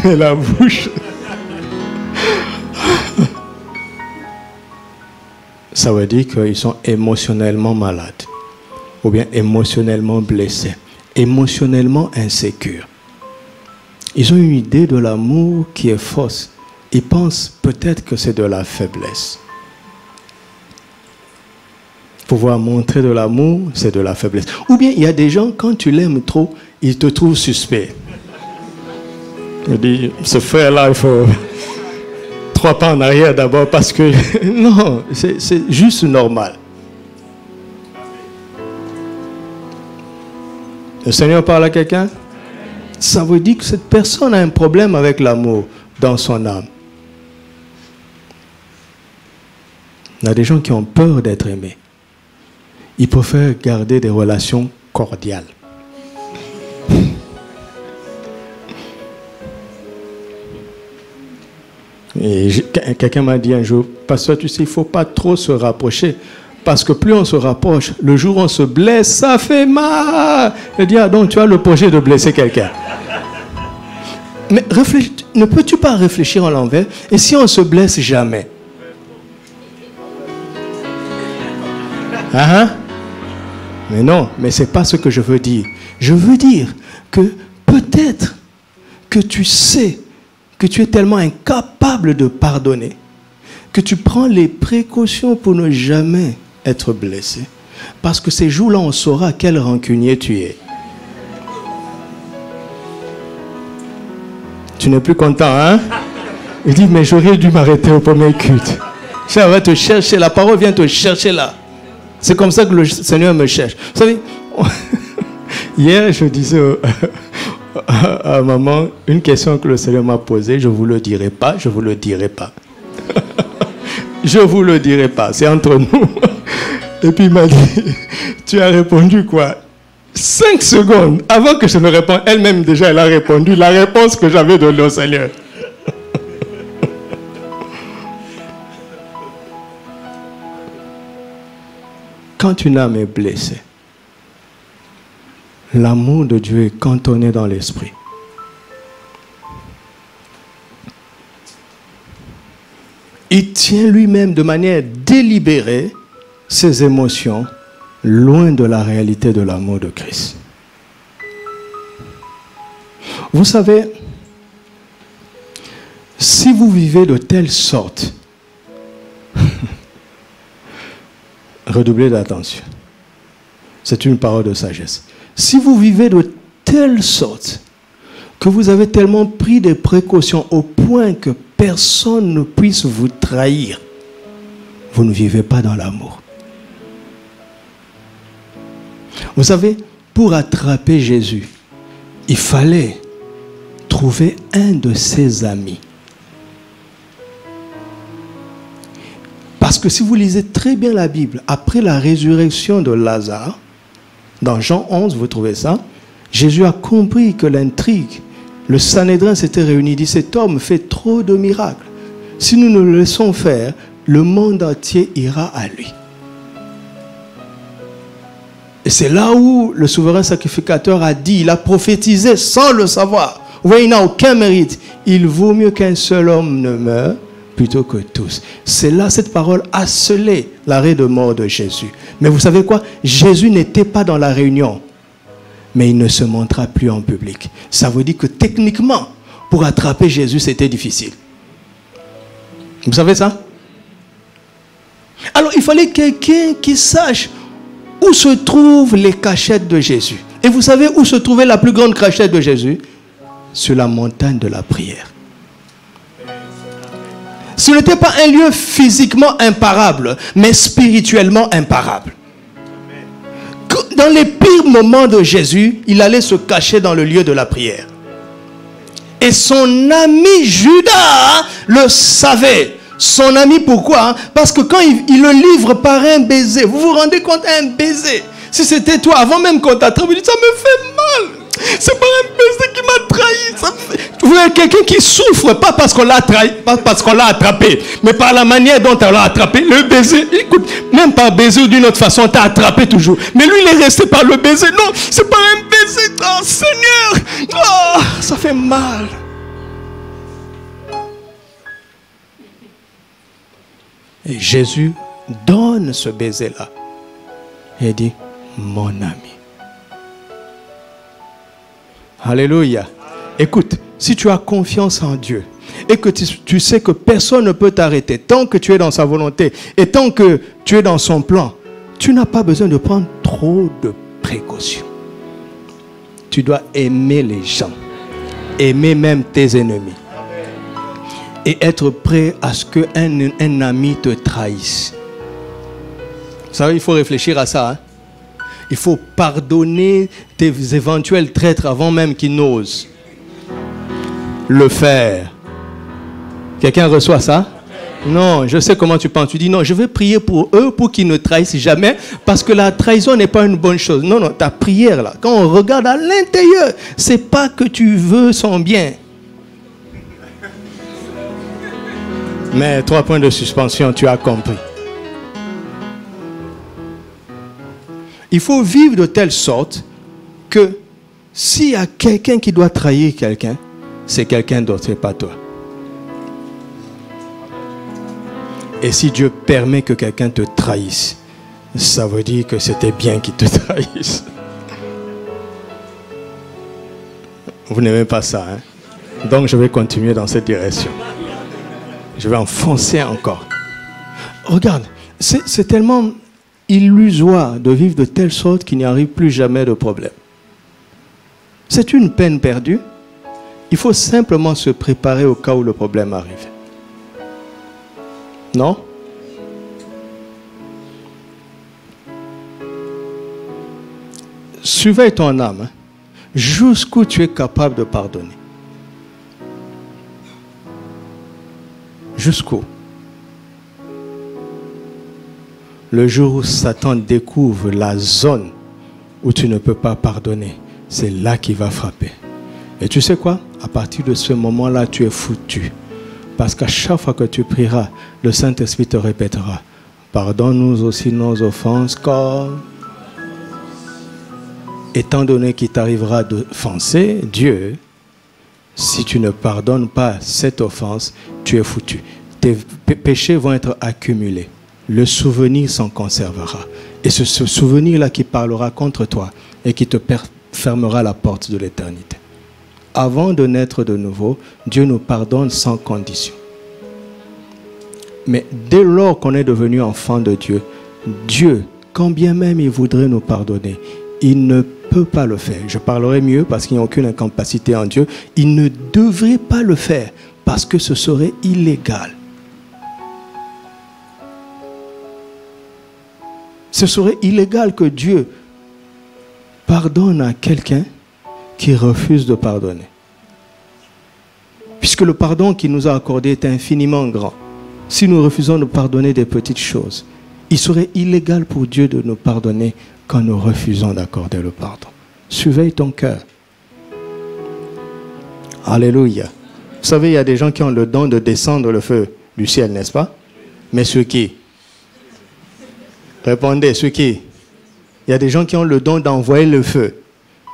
Speaker 2: Mais la bouche... Ça veut dire qu'ils sont émotionnellement malades, ou bien émotionnellement blessés, émotionnellement insécures. Ils ont une idée de l'amour qui est fausse. Ils pensent peut-être que c'est de la faiblesse. Pouvoir montrer de l'amour, c'est de la faiblesse. Ou bien il y a des gens, quand tu l'aimes trop, ils te trouvent suspect. Je dis, ce frère-là, il faut... 3 pas en arrière d'abord parce que... Non, c'est juste normal. Le Seigneur parle à quelqu'un? Ça veut dire que cette personne a un problème avec l'amour dans son âme. Il y a des gens qui ont peur d'être aimés. Ils préfèrent garder des relations cordiales. Et quelqu'un m'a dit un jour, pasteur, tu sais, il ne faut pas trop se rapprocher. Parce que plus on se rapproche, le jour où on se blesse, ça fait mal. Je dis, ah donc tu as le projet de blesser quelqu'un. Mais ne peux-tu pas réfléchir en l'envers? Et si on ne se blesse jamais? Mais non, mais ce n'est pas ce que je veux dire. Je veux dire que peut-être que tu sais que tu es tellement incapable de pardonner que tu prends les précautions pour ne jamais être blessé. Parce que ces jours-là, on saura quel rancunier tu es. Tu n'es plus content, hein? Il dit, mais j'aurais dû m'arrêter au premier culte. Ça va te chercher, la parole vient te chercher là. C'est comme ça que le Seigneur me cherche. Vous savez, hier, je disais à maman une question que le Seigneur m'a posée. Je ne vous le dirai pas, je ne vous le dirai pas. Je ne vous le dirai pas, c'est entre nous. Et puis il m'a dit, tu as répondu quoi? 5 secondes avant que je ne réponde, elle-même déjà, elle a répondu la réponse que j'avais donnée au Seigneur. Quand une âme est blessée, l'amour de Dieu est cantonné dans l'esprit. Il tient lui-même de manière délibérée ses émotions loin de la réalité de l'amour de Christ. Vous savez, si vous vivez de telle sorte, redoublez d'attention. C'est une parole de sagesse. Si vous vivez de telle sorte que vous avez tellement pris des précautions au point que personne ne puisse vous trahir, vous ne vivez pas dans l'amour. Vous savez, pour attraper Jésus, il fallait trouver un de ses amis. Parce que si vous lisez très bien la Bible, après la résurrection de Lazare, dans Jean 11, vous trouvez ça, Jésus a compris que l'intrigue, le Sanhédrin s'était réuni, il dit, cet homme fait trop de miracles. Si nous le laissons faire, le monde entier ira à lui. Et c'est là où le souverain sacrificateur a dit, il a prophétisé sans le savoir, Vous voyez, il n'a aucun mérite. Il vaut mieux qu'un seul homme ne meure plutôt que tous. C'est là, cette parole a scellé l'arrêt de mort de Jésus. Mais vous savez quoi? Jésus n'était pas dans la réunion. Mais il ne se montra plus en public. Ça veut dire que techniquement, pour attraper Jésus, c'était difficile. Vous savez ça? Alors, il fallait quelqu'un qui sache où se trouvent les cachettes de Jésus. Et vous savez où se trouvait la plus grande cachette de Jésus? Sur la montagne de la prière. Ce n'était pas un lieu physiquement imparable, mais spirituellement imparable. Dans les pires moments de Jésus, il allait se cacher dans le lieu de la prière. Et son ami Judas le savait. Son ami, pourquoi? Parce que quand il le livre par un baiser, vous vous rendez compte, un baiser. Si c'était toi, avant même qu'on t'attrape, il dit, ça me fait mal. C'est pas un baiser qui m'a trahi. Vous voyez quelqu'un qui souffre, pas parce qu'on l'a trahi, pas parce qu'on l'a attrapé, mais par la manière dont on l'a attrapé. Le baiser, écoute, même par baiser ou d'une autre façon, t'as attrapé toujours. Mais lui, il est resté par le baiser. Non, c'est pas un baiser. Oh Seigneur, oh, ça fait mal. Et Jésus donne ce baiser-là. Et dit, mon ami. Alléluia. Écoute, si tu as confiance en Dieu et que tu sais que personne ne peut t'arrêter tant que tu es dans sa volonté et tant que tu es dans son plan, tu n'as pas besoin de prendre trop de précautions. Tu dois aimer les gens, aimer même tes ennemis et être prêt à ce qu'un ami te trahisse. Vous savez, il faut réfléchir à ça. Hein? Il faut pardonner tes éventuels traîtres avant même qu'ils n'osent le faire. Quelqu'un reçoit ça? Non, je sais comment tu penses. Tu dis non, je vais prier pour eux pour qu'ils ne trahissent jamais parce que la trahison n'est pas une bonne chose. Non, non, ta prière là, quand on regarde à l'intérieur, c'est pas que tu veux son bien. Mais 3 points de suspension, tu as compris. Il faut vivre de telle sorte que s'il y a quelqu'un qui doit trahir quelqu'un, c'est quelqu'un d'autre, c'est pas toi. Et si Dieu permet que quelqu'un te trahisse, ça veut dire que c'était bien qu'il te trahisse. Vous n'aimez pas ça, hein? Donc je vais continuer dans cette direction. Je vais enfoncer encore. Regarde, c'est tellement illusoire de vivre de telle sorte qu'il n'y arrive plus jamais de problème. C'est une peine perdue. Il faut simplement se préparer au cas où le problème arrive. Non? Surveille ton âme, hein, jusqu'où tu es capable de pardonner. Jusqu'où? Le jour où Satan découvre la zone où tu ne peux pas pardonner, c'est là qu'il va frapper. Et tu sais quoi? À partir de ce moment-là, tu es foutu. Parce qu'à chaque fois que tu prieras, le Saint-Esprit te répétera, pardonne-nous aussi nos offenses, comme... Étant donné qu'il t'arrivera d'offenser Dieu, si tu ne pardonnes pas cette offense, tu es foutu. Tes péchés vont être accumulés. Le souvenir s'en conservera. Et c'est ce souvenir-là qui parlera contre toi et qui te fermera la porte de l'éternité. Avant de naître de nouveau, Dieu nous pardonne sans condition. Mais dès lors qu'on est devenu enfant de Dieu, Dieu, quand bien même il voudrait nous pardonner, il ne peut pas le faire. Je parlerai mieux parce qu'il n'y a aucune incapacité en Dieu. Il ne devrait pas le faire parce que ce serait illégal. Ce serait illégal que Dieu pardonne à quelqu'un qui refuse de pardonner. Puisque le pardon qu'il nous a accordé est infiniment grand. Si nous refusons de pardonner des petites choses, il serait illégal pour Dieu de nous pardonner quand nous refusons d'accorder le pardon. Surveille ton cœur. Alléluia. Vous savez, il y a des gens qui ont le don de descendre le feu du ciel, n'est-ce pas? Mais ceux qui? Répondez, ceux qui? Il y a des gens qui ont le don d'envoyer le feu.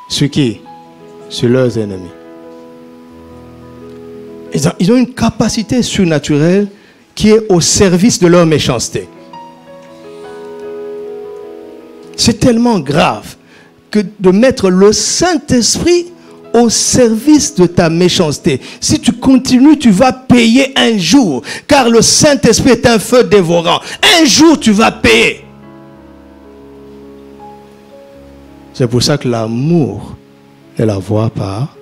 Speaker 2: Ceux qui? Sur leurs ennemis. Ils ont une capacité surnaturelle qui est au service de leur méchanceté. C'est tellement grave que de mettre le Saint-Esprit au service de ta méchanceté. Si tu continues, tu vas payer un jour, car le Saint-Esprit est un feu dévorant. Un jour, tu vas payer. C'est pour ça que l'amour est la voie par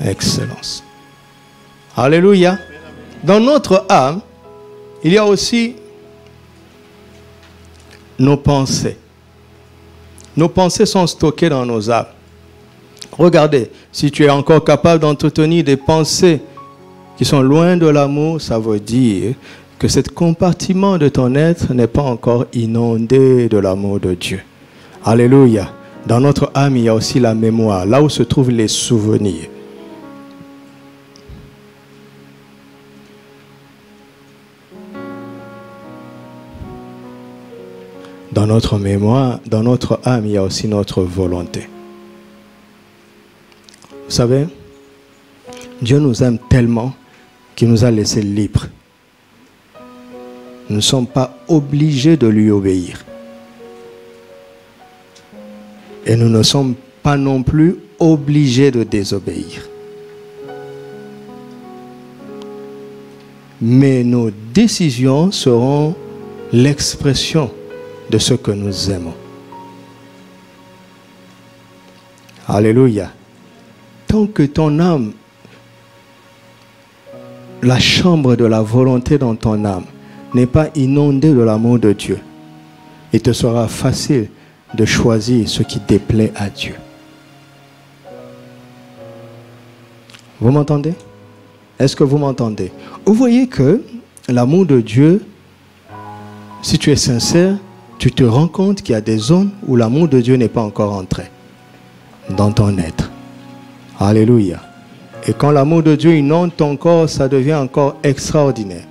Speaker 2: excellence. Alléluia. Dans notre âme, il y a aussi nos pensées. Nos pensées sont stockées dans nos âmes. Regardez, si tu es encore capable d'entretenir des pensées qui sont loin de l'amour, ça veut dire que ce compartiment de ton être n'est pas encore inondé de l'amour de Dieu. Alléluia. Dans notre âme, il y a aussi la mémoire, là où se trouvent les souvenirs. Dans notre mémoire, dans notre âme, il y a aussi notre volonté. Vous savez, Dieu nous aime tellement qu'il nous a laissés libres. Nous ne sommes pas obligés de lui obéir. Et nous ne sommes pas non plus obligés de désobéir. Mais nos décisions seront l'expression de ce que nous aimons. Alléluia. Tant que ton âme, la chambre de la volonté dans ton âme, n'est pas inondée de l'amour de Dieu, il te sera facile de choisir ce qui déplaît à Dieu. Vous m'entendez? Est-ce que vous m'entendez? Vous voyez que l'amour de Dieu, si tu es sincère, tu te rends compte qu'il y a des zones où l'amour de Dieu n'est pas encore entré dans ton être. Alléluia. Et quand l'amour de Dieu inonde ton corps, ça devient encore extraordinaire.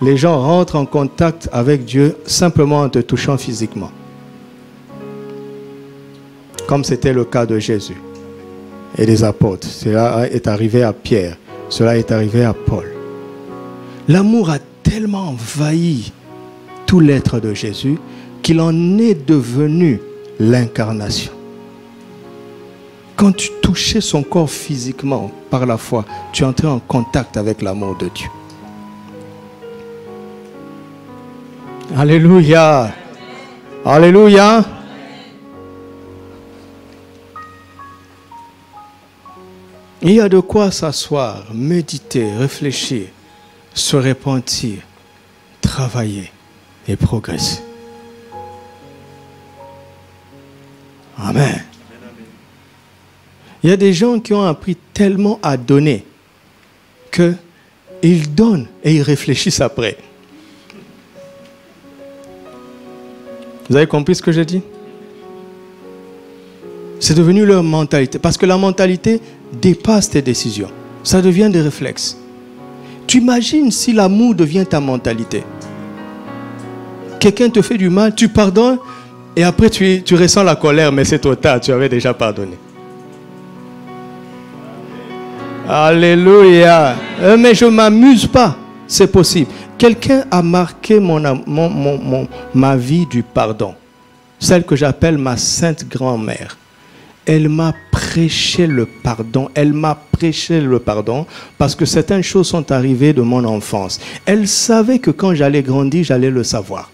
Speaker 2: Les gens rentrent en contact avec Dieu simplement en te touchant physiquement. Comme c'était le cas de Jésus et des apôtres. Cela est arrivé à Pierre. Cela est arrivé à Paul. L'amour a tellement envahi tout l'être de Jésus qu'il en est devenu l'incarnation. Quand tu touchais son corps physiquement par la foi, tu entrais en contact avec l'amour de Dieu. Alléluia. Alléluia. Il y a de quoi s'asseoir, méditer, réfléchir, se repentir, travailler et progresser. Amen. Il y a des gens qui ont appris tellement à donner qu'ils donnent et ils réfléchissent après. Vous avez compris ce que j'ai dit? C'est devenu leur mentalité. Parce que la mentalité dépasse tes décisions. Ça devient des réflexes. Tu imagines si l'amour devient ta mentalité. Quelqu'un te fait du mal, tu pardonnes et après tu ressens la colère, mais c'est trop tard, tu avais déjà pardonné. Alléluia. Mais je ne m'amuse pas. C'est possible. Quelqu'un a marqué ma vie du pardon. Celle que j'appelle ma sainte grand-mère. Elle m'a prêché le pardon. Elle m'a prêché le pardon parce que certaines choses sont arrivées de mon enfance. Elle savait que quand j'allais grandir, j'allais le savoir.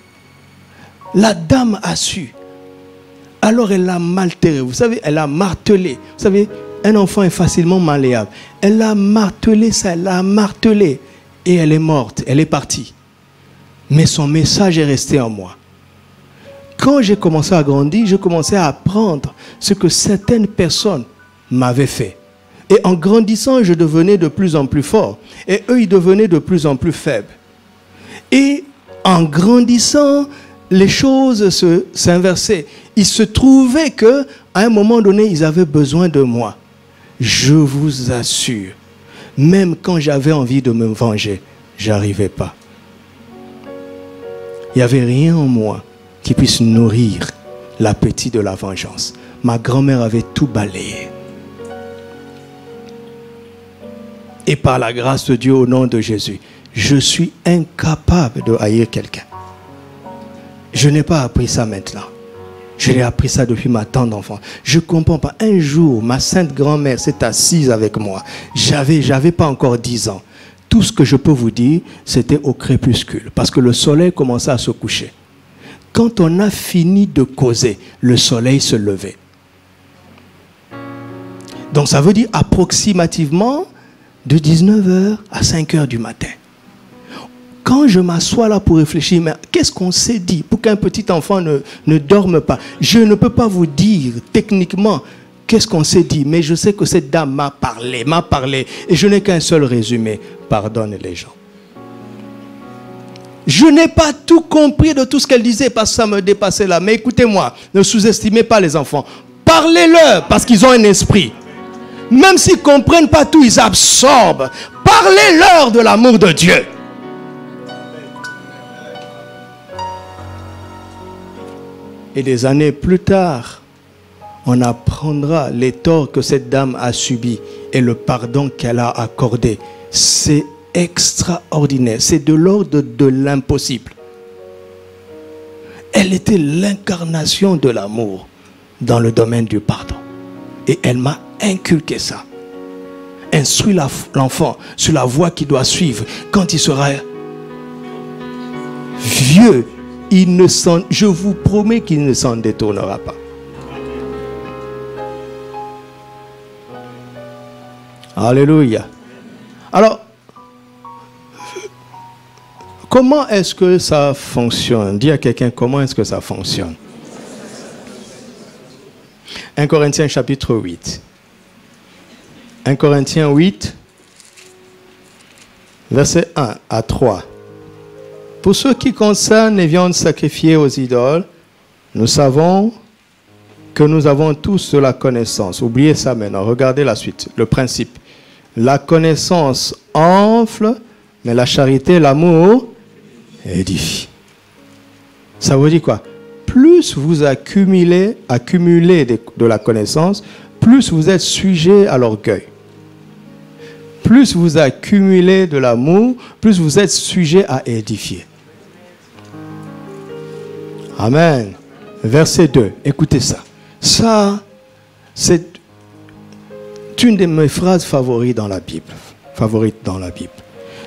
Speaker 2: La dame a su. Alors elle l'a maltraité. Vous savez, elle a martelé. Vous savez, un enfant est facilement malléable. Elle a martelé ça, elle l'a martelé. Et elle est morte, elle est partie. Mais son message est resté en moi. Quand j'ai commencé à grandir, je commençais à apprendre ce que certaines personnes m'avaient fait. Et en grandissant, je devenais de plus en plus fort. Et eux, ils devenaient de plus en plus faibles. Et en grandissant, les choses s'inversaient. Il se trouvait qu'à un moment donné, ils avaient besoin de moi. Je vous assure, même quand j'avais envie de me venger, je n'arrivais pas. Il n'y avait rien en moi qui puisse nourrir l'appétit de la vengeance. Ma grand-mère avait tout balayé. Et par la grâce de Dieu, au nom de Jésus, je suis incapable de haïr quelqu'un. Je n'ai pas appris ça maintenant. Je l'ai appris ça depuis ma tendre d'enfant. Je ne comprends pas. Un jour, ma sainte grand-mère s'est assise avec moi. J'avais pas encore 10 ans. Tout ce que je peux vous dire, c'était au crépuscule. Parce que le soleil commençait à se coucher. Quand on a fini de causer, le soleil se levait. Donc ça veut dire approximativement de 19h à 5h du matin. Quand je m'assois là pour réfléchir, mais qu'est-ce qu'on s'est dit pour qu'un petit enfant ne dorme pas? Je ne peux pas vous dire techniquement qu'est-ce qu'on s'est dit, mais je sais que cette dame m'a parlé, et je n'ai qu'un seul résumé: pardonne les gens. Je n'ai pas tout compris de tout ce qu'elle disait parce que ça me dépassait là. Mais écoutez-moi, ne sous-estimez pas les enfants. Parlez-leur parce qu'ils ont un esprit. Même s'ils ne comprennent pas tout, ils absorbent. Parlez-leur de l'amour de Dieu. Et des années plus tard, on apprendra les torts que cette dame a subis et le pardon qu'elle a accordé. C'est extraordinaire. C'est de l'ordre de l'impossible. Elle était l'incarnation de l'amour dans le domaine du pardon. Et elle m'a inculqué ça. Instruis l'enfant sur la voie qu'il doit suivre. Quand il sera vieux, je vous promets qu'il ne s'en détournera pas. Alléluia. Alors, comment est-ce que ça fonctionne? Dis à quelqu'un, comment est-ce que ça fonctionne? 1 Corinthiens chapitre 8. 1 Corinthiens 8, versets 1 à 3. Pour ce qui concerne les viandes sacrifiées aux idoles, nous savons que nous avons tous de la connaissance. Oubliez ça maintenant, regardez la suite, le principe. La connaissance enfle, mais la charité, l'amour édifie. Ça veut dire quoi? Plus vous accumulez de la connaissance, plus vous êtes sujet à l'orgueil. Plus vous accumulez de l'amour, plus vous êtes sujet à édifier. Amen. Verset 2, écoutez ça. Ça, c'est une de mes phrases favorites dans la Bible.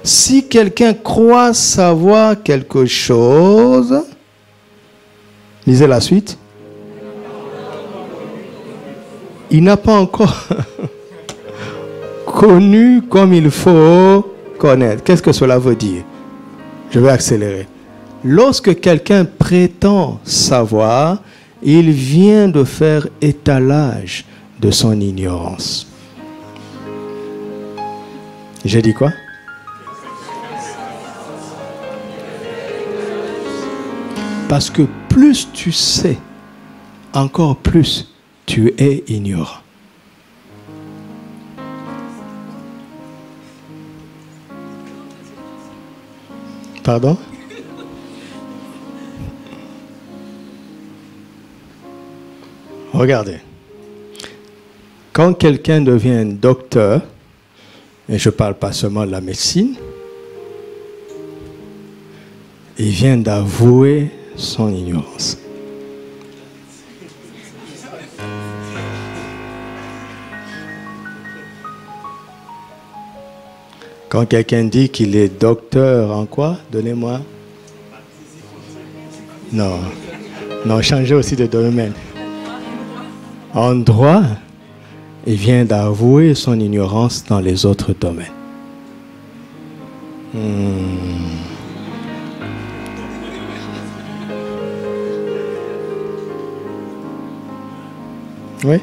Speaker 2: Si quelqu'un croit savoir quelque chose, lisez la suite. Il n'a pas encore connu comme il faut connaître. Qu'est-ce que cela veut dire? Je vais accélérer. Lorsque quelqu'un prétend savoir, il vient de faire étalage de son ignorance. J'ai dit quoi? Parce que plus tu sais, encore plus tu es ignorant. Pardon? Regardez. Quand quelqu'un devient docteur, et je ne parle pas seulement de la médecine, il vient d'avouer son ignorance. Quand quelqu'un dit qu'il est docteur en quoi? Donnez-moi. Non, changez aussi de domaine. En droit, il vient d'avouer son ignorance dans les autres domaines. Oui.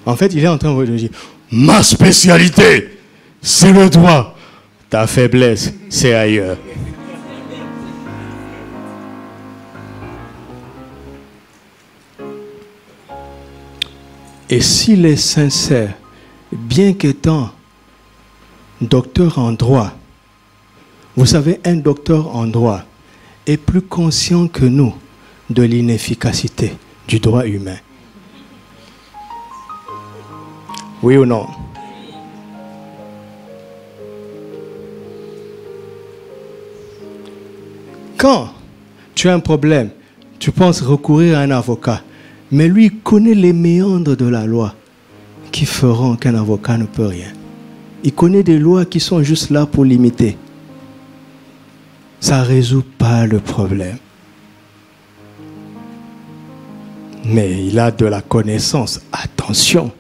Speaker 2: En fait, il est en train de dire, ma spécialité, c'est le droit. Ta faiblesse, c'est ailleurs. Et s'il est sincère, bien qu'étant docteur en droit, vous savez, un docteur en droit est plus conscient que nous de l'inefficacité du droit humain. Oui ou non? Quand tu as un problème, tu penses recourir à un avocat, mais lui connaît les méandres de la loi qui feront qu'un avocat ne peut rien. Il connaît des lois qui sont juste là pour limiter. Ça ne résout pas le problème. Mais il a de la connaissance. Attention,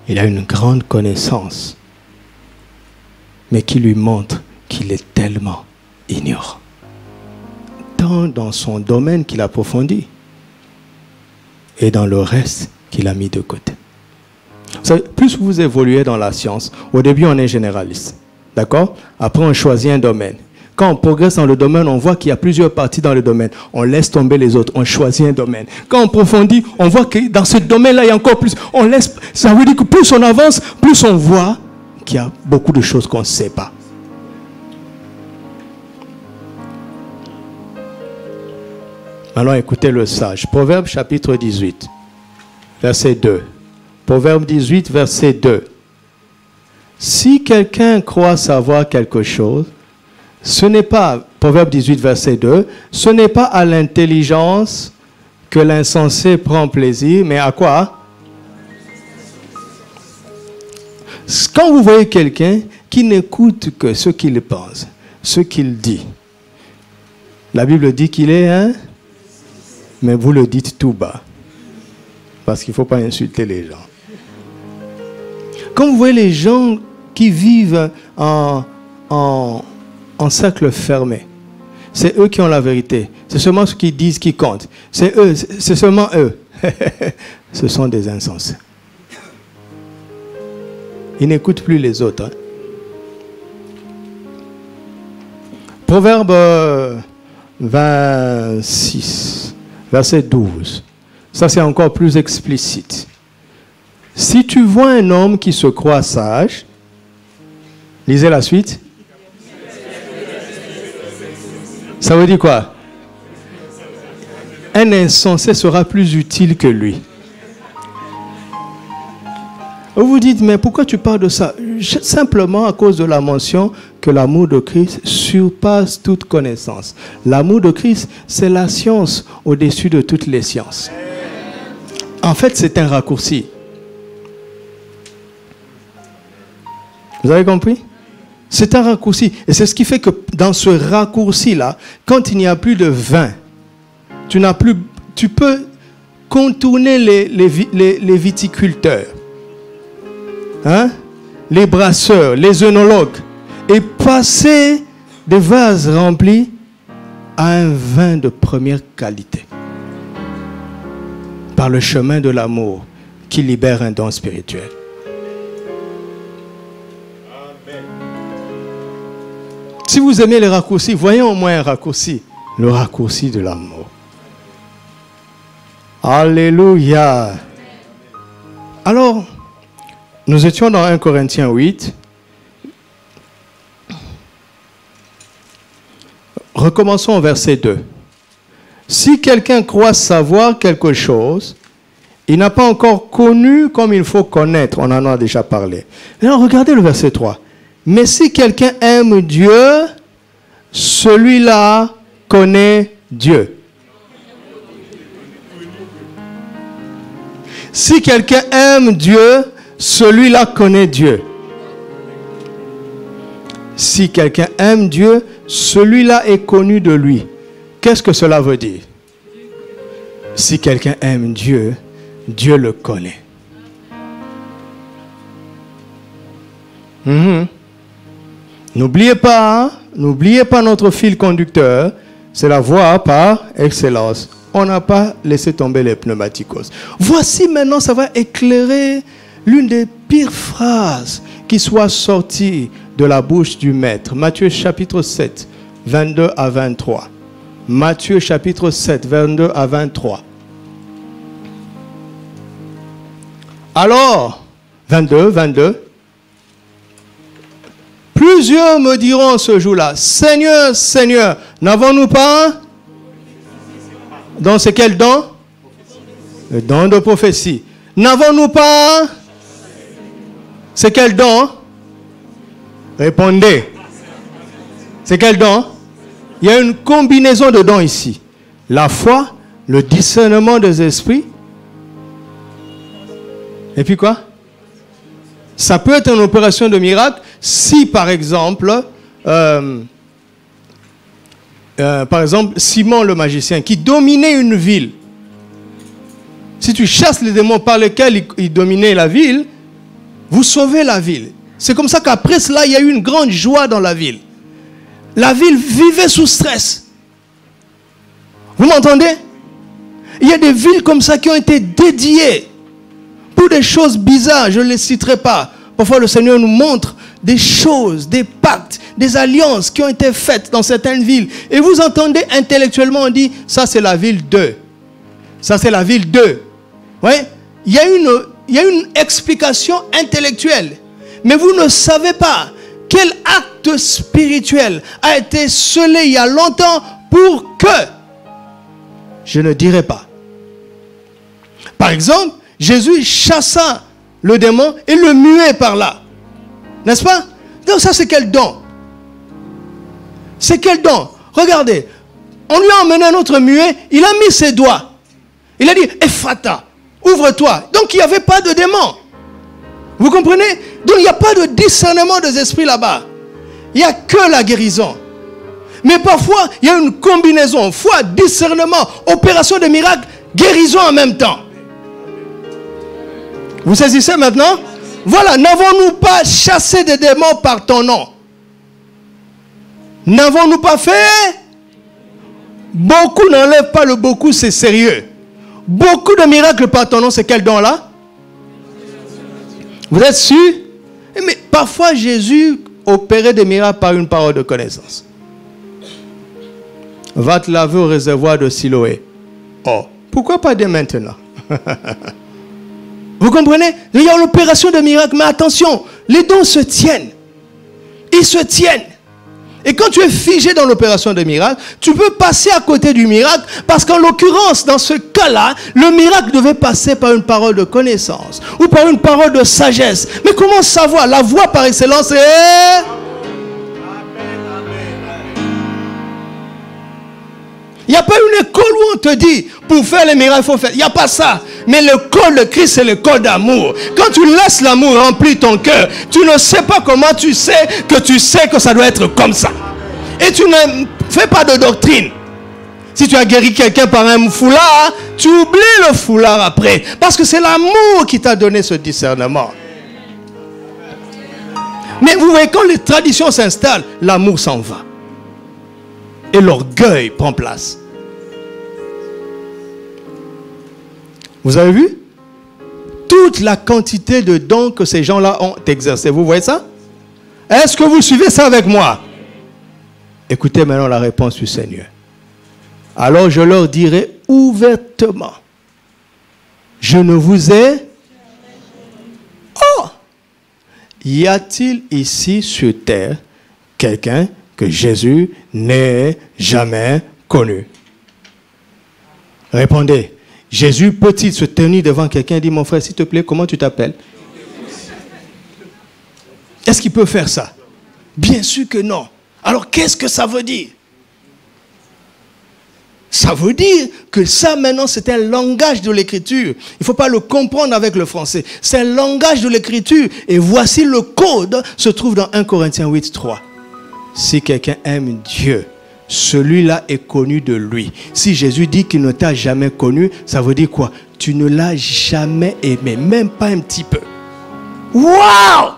Speaker 2: il a une grande connaissance, mais qui lui montre qu'il est tellement ignorant. Tant dans son domaine qu'il approfondit, et dans le reste qu'il a mis de côté. Plus vous évoluez dans la science, au début on est généraliste, d'accord? Après on choisit un domaine. Quand on progresse dans le domaine, on voit qu'il y a plusieurs parties dans le domaine. On laisse tomber les autres, on choisit un domaine. Quand on approfondit, on voit que dans ce domaine-là, il y a encore plus. On laisse, ça veut dire que plus on avance, plus on voit qu'il y a beaucoup de choses qu'on ne sait pas. Maintenant, écoutez le sage. Proverbe chapitre 18, verset 2. Proverbe 18, verset 2. Si quelqu'un croit savoir quelque chose, ce n'est pas, Proverbe 18, verset 2, ce n'est pas à l'intelligence que l'insensé prend plaisir, mais à quoi? Quand vous voyez quelqu'un qui n'écoute que ce qu'il pense, ce qu'il dit, la Bible dit qu'il est un, mais vous le dites tout bas, parce qu'il ne faut pas insulter les gens. Quand vous voyez les gens qui vivent en cercle fermé, c'est eux qui ont la vérité. C'est seulement ce qu'ils disent qui compte. C'est eux, c'est seulement eux. Ce sont des insensés. Ils n'écoutent plus les autres. Hein. Proverbe 26, verset 12. Ça, c'est encore plus explicite. Si tu vois un homme qui se croit sage, lisez la suite. Ça veut dire quoi? Un insensé sera plus utile que lui. Vous vous dites, mais pourquoi tu parles de ça? Simplement à cause de la mention que l'amour de Christ surpasse toute connaissance. L'amour de Christ, c'est la science au-dessus de toutes les sciences. En fait, c'est un raccourci. Vous avez compris? C'est un raccourci. Et c'est ce qui fait que dans ce raccourci-là, quand il n'y a plus de vin, tu peux contourner les viticulteurs, hein? Les brasseurs, les œnologues, et passer des vases remplis à un vin de première qualité. Par le chemin de l'amour qui libère un don spirituel. Si vous aimez les raccourcis, voyons au moins un raccourci. Le raccourci de l'amour. Alléluia. Alors, nous étions dans 1 Corinthiens 8. Recommençons au verset 2. Si quelqu'un croit savoir quelque chose, il n'a pas encore connu comme il faut connaître. On en a déjà parlé. Maintenant, regardez le verset 3. Mais si quelqu'un aime Dieu, celui-là connaît Dieu. Si quelqu'un aime Dieu, celui-là connaît Dieu. Si quelqu'un aime Dieu, celui-là est connu de lui. Qu'est-ce que cela veut dire? Si quelqu'un aime Dieu, Dieu le connaît. N'oubliez pas notre fil conducteur, c'est la voie par excellence. On n'a pas laissé tomber les pneumaticos. Voici maintenant, ça va éclairer l'une des pires phrases qui soit sortie de la bouche du Maître. Matthieu chapitre 7, 22 à 23. Matthieu chapitre 7, 22 à 23. Alors, 22. Plusieurs me diront ce jour-là, Seigneur, Seigneur, n'avons-nous pas? Donc c'est quel don? Le don de prophétie. N'avons-nous pas? C'est quel don? Répondez. C'est quel don? Il y a une combinaison de dons ici. La foi, le discernement des esprits. Et puis quoi? Ça peut être une opération de miracle si, par exemple, Simon le magicien qui dominait une ville. Si tu chasses les démons par lesquels il dominait la ville, vous sauvez la ville. C'est comme ça qu'après cela, il y a eu une grande joie dans la ville. La ville vivait sous stress. Vous m'entendez? Il y a des villes comme ça qui ont été dédiées pour des choses bizarres, je ne les citerai pas. Parfois le Seigneur nous montre des choses, des pactes, des alliances qui ont été faites dans certaines villes. Et vous entendez intellectuellement, on dit, ça c'est la ville 2. Ça c'est la ville 2. Ouais? Il y a une explication intellectuelle. Mais vous ne savez pas quel acte spirituel a été scellé il y a longtemps pour que, je ne dirai pas. Par exemple, Jésus chassa le démon et le muait par là. N'est-ce pas? Donc ça c'est quel don? C'est quel don? Regardez, on lui a emmené un autre muet, il a mis ses doigts. Il a dit, Ephata, ouvre-toi. Donc il n'y avait pas de démon. Vous comprenez? Donc il n'y a pas de discernement des esprits là-bas. Il n'y a que la guérison. Mais parfois, il y a une combinaison. Foi, discernement, opération de miracle, guérison en même temps. Vous saisissez maintenant? Voilà, n'avons-nous pas chassé des démons par ton nom? N'avons-nous pas fait? Beaucoup n'enlèvent pas le beaucoup, c'est sérieux. Beaucoup de miracles par ton nom, c'est quel don là? Vous êtes sûr? Mais parfois Jésus opérait des miracles par une parole de connaissance. Va te laver au réservoir de Siloé. Oh, pourquoi pas dès maintenant? Vous comprenez? Il y a l'opération de miracle, mais attention, les dons se tiennent. Ils se tiennent. Et quand tu es figé dans l'opération de miracle, tu peux passer à côté du miracle, parce qu'en l'occurrence, dans ce cas-là, le miracle devait passer par une parole de connaissance, ou par une parole de sagesse. Mais comment savoir? La voie par excellence est... Il n'y a pas une école où on te dit, pour faire les miracles, il faut faire. Il n'y a pas ça. Mais l'école de Christ, c'est l'école d'amour. Quand tu laisses l'amour remplir ton cœur, tu ne sais pas comment tu sais que ça doit être comme ça. Et tu ne fais pas de doctrine. Si tu as guéri quelqu'un par un foulard, tu oublies le foulard après. Parce que c'est l'amour qui t'a donné ce discernement. Mais vous voyez, quand les traditions s'installent, l'amour s'en va. Et l'orgueil prend place. Vous avez vu? Toute la quantité de dons que ces gens-là ont exercés. Vous voyez ça? Est-ce que vous suivez ça avec moi? Écoutez maintenant la réponse du Seigneur. Alors je leur dirai ouvertement, je ne vous ai... Oh! Y a-t-il ici sur terre quelqu'un que Jésus n'ait jamais connu? Répondez. Jésus peut-il se tenir devant quelqu'un et dire, mon frère, s'il te plaît, comment tu t'appelles? Est-ce qu'il peut faire ça? Bien sûr que non. Alors qu'est-ce que ça veut dire? Ça veut dire que ça maintenant c'est un langage de l'écriture. Il ne faut pas le comprendre avec le français. C'est un langage de l'écriture. Et voici le code se trouve dans 1 Corinthiens 8, 3. Si quelqu'un aime Dieu, celui-là est connu de lui. Si Jésus dit qu'il ne t'a jamais connu, ça veut dire quoi? Tu ne l'as jamais aimé, même pas un petit peu. Waouh!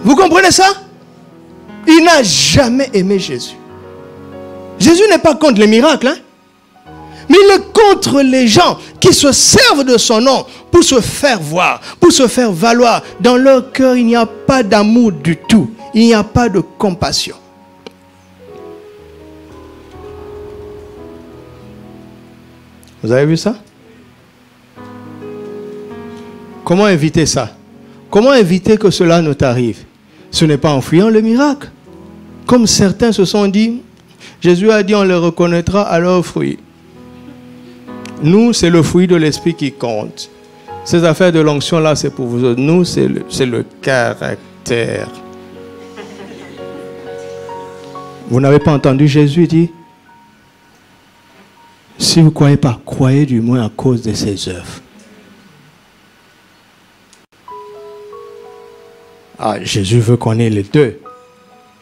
Speaker 2: Vous comprenez ça? Il n'a jamais aimé Jésus. Jésus n'est pas contre les miracles, hein? Mais il est contre les gens qui se servent de son nom pour se faire voir, pour se faire valoir. Dans leur cœur, il n'y a pas d'amour du tout. Il n'y a pas de compassion. Vous avez vu ça? Comment éviter ça? Comment éviter que cela ne t'arrive? Ce n'est pas en fuyant le miracle. Comme certains se sont dit, Jésus a dit on les reconnaîtra à leurs fruits. Nous, c'est le fruit de l'esprit qui compte. Ces affaires de l'onction là, c'est pour vous autres. Nous, c'est le caractère. Vous n'avez pas entendu Jésus dire, si vous ne croyez pas, croyez du moins à cause de ses œuvres. Ah, Jésus veut qu'on ait les deux.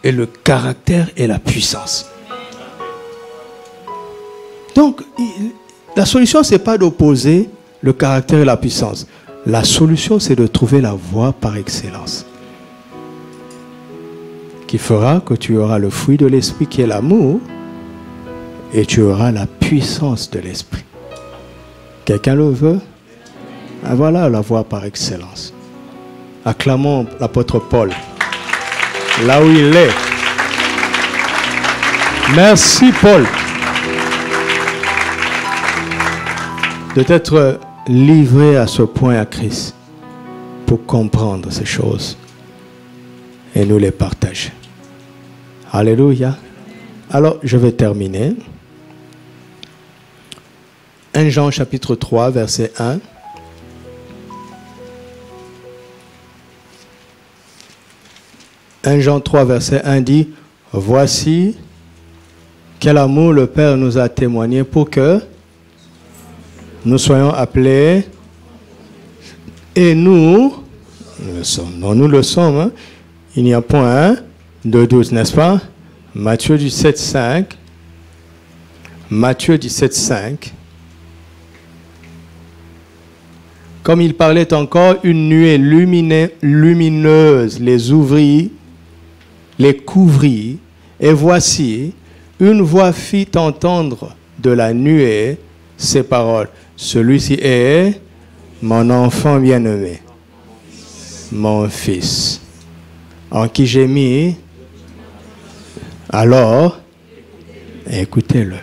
Speaker 2: Et le caractère et la puissance. Donc, la solution, ce n'est pas d'opposer le caractère et la puissance. La solution, c'est de trouver la voie par excellence. Qui fera que tu auras le fruit de l'esprit qui est l'amour et tu auras la puissance de l'esprit. Quelqu'un le veut? Ah, voilà la voie par excellence. Acclamons l'apôtre Paul. Là où il est. Merci Paul de t'être livré à ce point à Christ pour comprendre ces choses et nous les partager. Alléluia. Alors, je vais terminer. 1 Jean chapitre 3, verset 1. « 1 Jean 3, verset 1 dit, « Voici quel amour le Père nous a témoigné pour que nous soyons appelés, et nous le sommes. » Non, nous le sommes. Hein? Il n'y a point de doute, n'est-ce pas? Matthieu 17, 5. Matthieu 17, 5. Comme il parlait encore, une nuée lumineuse les ouvrit, les couvrit, et voici, une voix fit entendre de la nuée ces paroles. Celui-ci est mon enfant bien-aimé, mon fils, en qui j'ai mis. Alors, écoutez-le.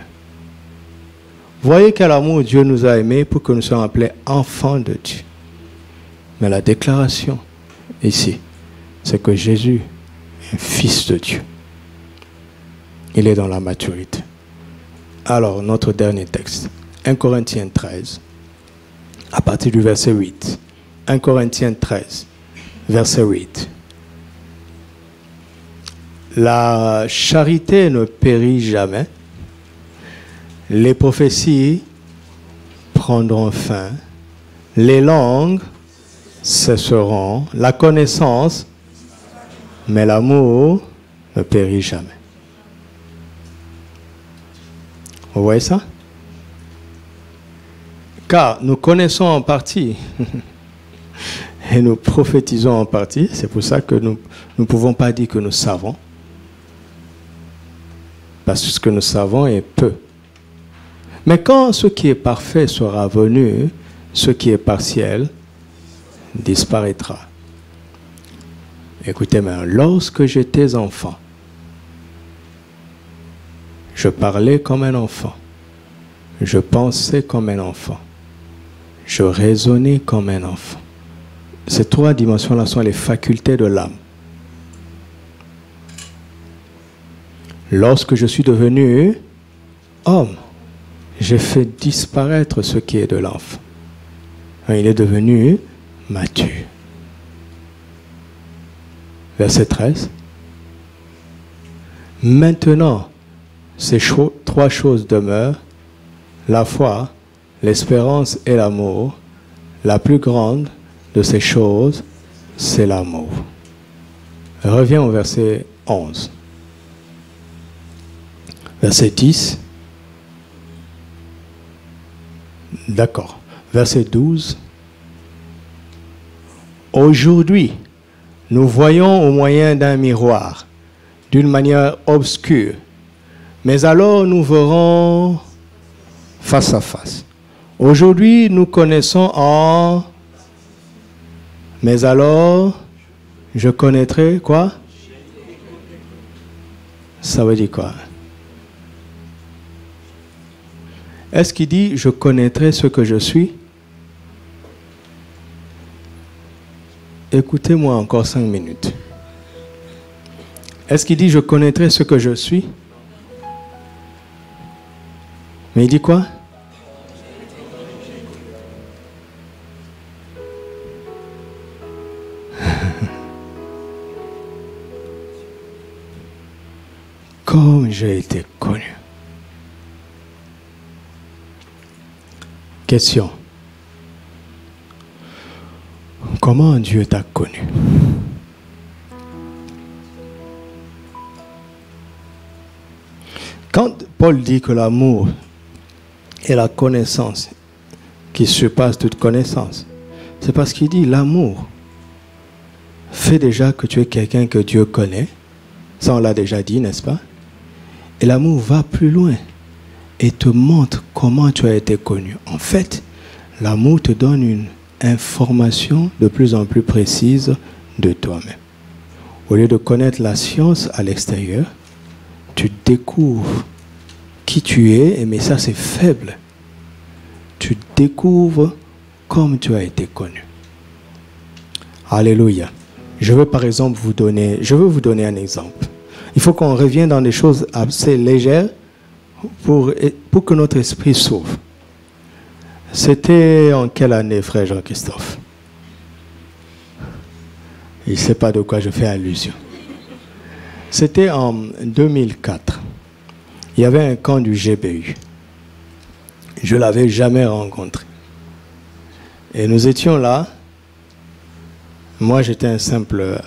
Speaker 2: Voyez quel amour Dieu nous a aimés pour que nous soyons appelés enfants de Dieu. Mais la déclaration ici, c'est que Jésus est fils de Dieu. Il est dans la maturité. Alors, notre dernier texte, 1 Corinthiens 13, à partir du verset 8. 1 Corinthiens 13, verset 8. La charité ne périt jamais. Les prophéties prendront fin. Les langues cesseront. La connaissance, mais l'amour ne périt jamais. Vous voyez ça? Car nous connaissons en partie et nous prophétisons en partie. C'est pour ça que nous ne pouvons pas dire que nous savons. Parce que ce que nous savons est peu. Mais quand ce qui est parfait sera venu, ce qui est partiel disparaîtra. Écoutez-moi, lorsque j'étais enfant, je parlais comme un enfant, je pensais comme un enfant, je raisonnais comme un enfant. Ces trois dimensions-là sont les facultés de l'âme. Lorsque je suis devenu homme, j'ai fait disparaître ce qui est de l'enfant. Il est devenu mature. Verset 13. Maintenant, ces trois choses demeurent, la foi, l'espérance et l'amour. La plus grande de ces choses, c'est l'amour. Reviens au verset 11. Verset 10. D'accord. Verset 12. Aujourd'hui, nous voyons au moyen d'un miroir, d'une manière obscure, mais alors nous verrons face à face. Aujourd'hui, nous connaissons en... Mais alors, je connaîtrai quoi? Ça veut dire quoi? Est-ce qu'il dit, je connaîtrai ce que je suis? Écoutez-moi encore 5 minutes. Est-ce qu'il dit, je connaîtrai ce que je suis? Mais il dit quoi? Comme Question. Comment Dieu t'a connu? Quand Paul dit que l'amour est la connaissance qui surpasse toute connaissance, c'est parce qu'il dit l'amour fait déjà que tu es quelqu'un que Dieu connaît. Ça, on l'a déjà dit, n'est-ce pas? Et l'amour va plus loin et te montre comment tu as été connu. En fait, l'amour te donne une information de plus en plus précise de toi-même. Au lieu de connaître la science à l'extérieur, tu découvres qui tu es, mais ça c'est faible. Tu découvres comme tu as été connu. Alléluia. Je veux par exemple vous donner un exemple. Il faut qu'on revienne dans des choses assez légères pour que notre esprit s'ouvre. C'était en quelle année, frère Jean-Christophe? Il ne sait pas de quoi je fais allusion. C'était en 2004. Il y avait un camp du GBU. Je ne l'avais jamais rencontré. Et nous étions là. Moi, j'étais un simple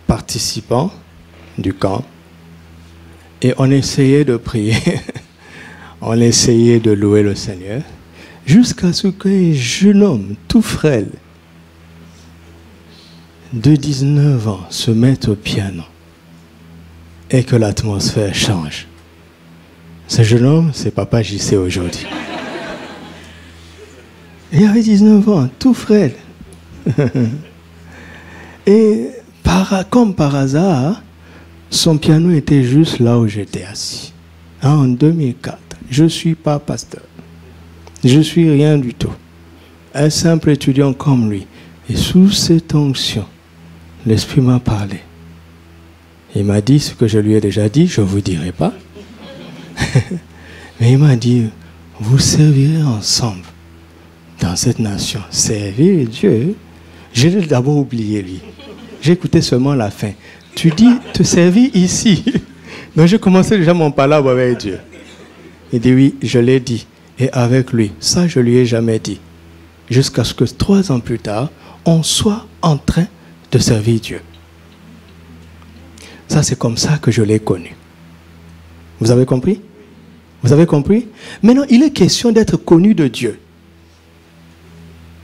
Speaker 2: participant du camp. Et on essayait de prier. On essayait de louer le Seigneur. Jusqu'à ce qu'un jeune homme tout frêle de 19 ans se mette au piano et que l'atmosphère change. Ce jeune homme, c'est Papa JC aujourd'hui. Il avait 19 ans, tout frêle. Et comme par hasard, son piano était juste là où j'étais assis. En 2004, je ne suis pas pasteur. Je ne suis rien du tout. Un simple étudiant comme lui. Et sous cette onction, l'Esprit m'a parlé. Il m'a dit ce que je lui ai déjà dit, je ne vous dirai pas. Mais il m'a dit, vous servirez ensemble dans cette nation. Servir Dieu. J'ai d'abord oublié lui. J'ai écouté seulement la fin. Tu dis, te servir ici. Donc j'ai commencé déjà mon palabre avec Dieu. Il dit, oui, je l'ai dit. Et avec lui, ça je lui ai jamais dit. Jusqu'à ce que 3 ans plus tard, on soit en train de servir Dieu. Ça c'est comme ça que je l'ai connu. Vous avez compris? Vous avez compris? Maintenant, il est question d'être connu de Dieu.